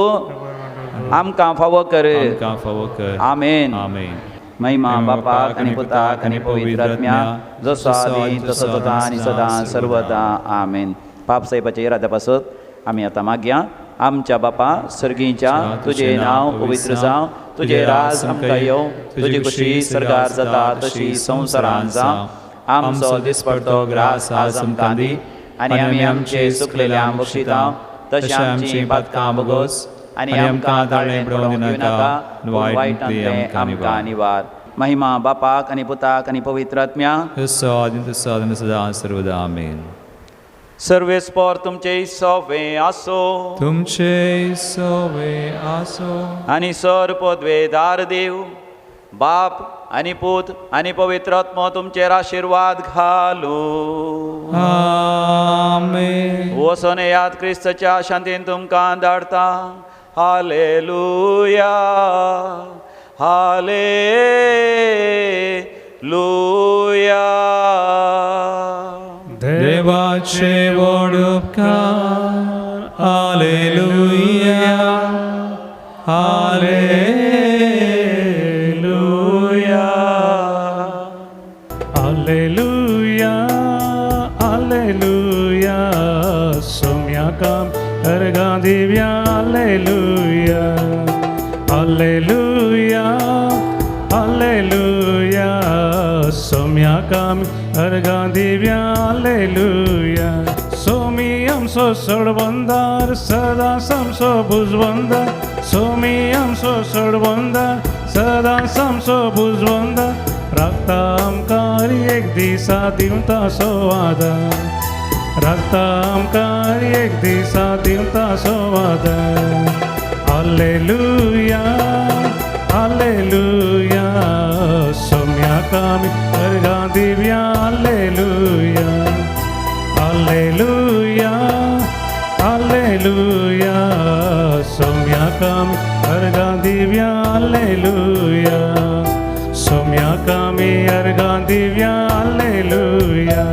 [SPEAKER 4] आमकां फावो कर
[SPEAKER 2] आमकां फावो कर.
[SPEAKER 4] आमेन
[SPEAKER 2] आमेन.
[SPEAKER 4] महिमा बापाक आनी पुताक आनी पवित्र आत्म्या जसो आदी तसो जाता आनी सदां सर्वदा आमेन. पाप साहेबाच्या इराद्या पासत आमी आतां मागया आमच्या बापा सर्गीच्या तुजें नांव पवित्र जावं तुजें राज आमकां येवं तुजी खुशी सरकार जाता तशी संवसारांत जावं. आमचो दिसपडटो ग्रास आज आमकां दी आनी आमी आमचे सुकलेल्यांक बक्षिता तशें आमची पातकां बगोस आनी आमकां ताळें पडोवंक दिनाका वायटांतले आमकां निवार. महिमा बापाक आनी पुताक आनी पवित्र आत्म्या
[SPEAKER 2] जसो आदी तसो आनी सदां सर्वदा आमेन.
[SPEAKER 4] सर्वेस्पर तुमचे सोवे आसो
[SPEAKER 3] तुमचे सोवे आसो
[SPEAKER 4] आनी सर पदवेदार देव बाप आनी पूत आनी पवित्र आत्मो तुमचेर आशिर्वाद घालो.
[SPEAKER 3] आमेन.
[SPEAKER 4] वचोन याद क्रिस्ताच्या शांतीन तुमकां धाडटा. हालेलुया हालेलुया.
[SPEAKER 3] देवाचे व्हड उपकार हालेलुया हालेलुया
[SPEAKER 5] हालेलुया हालेलुया सोम्या काम अर्गा दिव्या हालेलुया हालेलुया हालेलुया सोम्या काम अर्गा दिव्या हालेलुया. सोमी आमचो सोडबंदार सदा सामचो भुजबंदार सोमी आमचो सोडबंदार सदा सामचो भुजबंदार राखता आमकां एक दिसा दिवता सो आदार राखता आमकां एक दिसा दिवता सो आदार. हालेलुया हालेलुया सोम्याक आमी अर्गां दिव्या हालेलुया हालेलुया हालेलुया सोम्याक आमी अर्गां दिव्या हालेलुया सोम्याक आमी अर्गां दिव्या हालेलुया.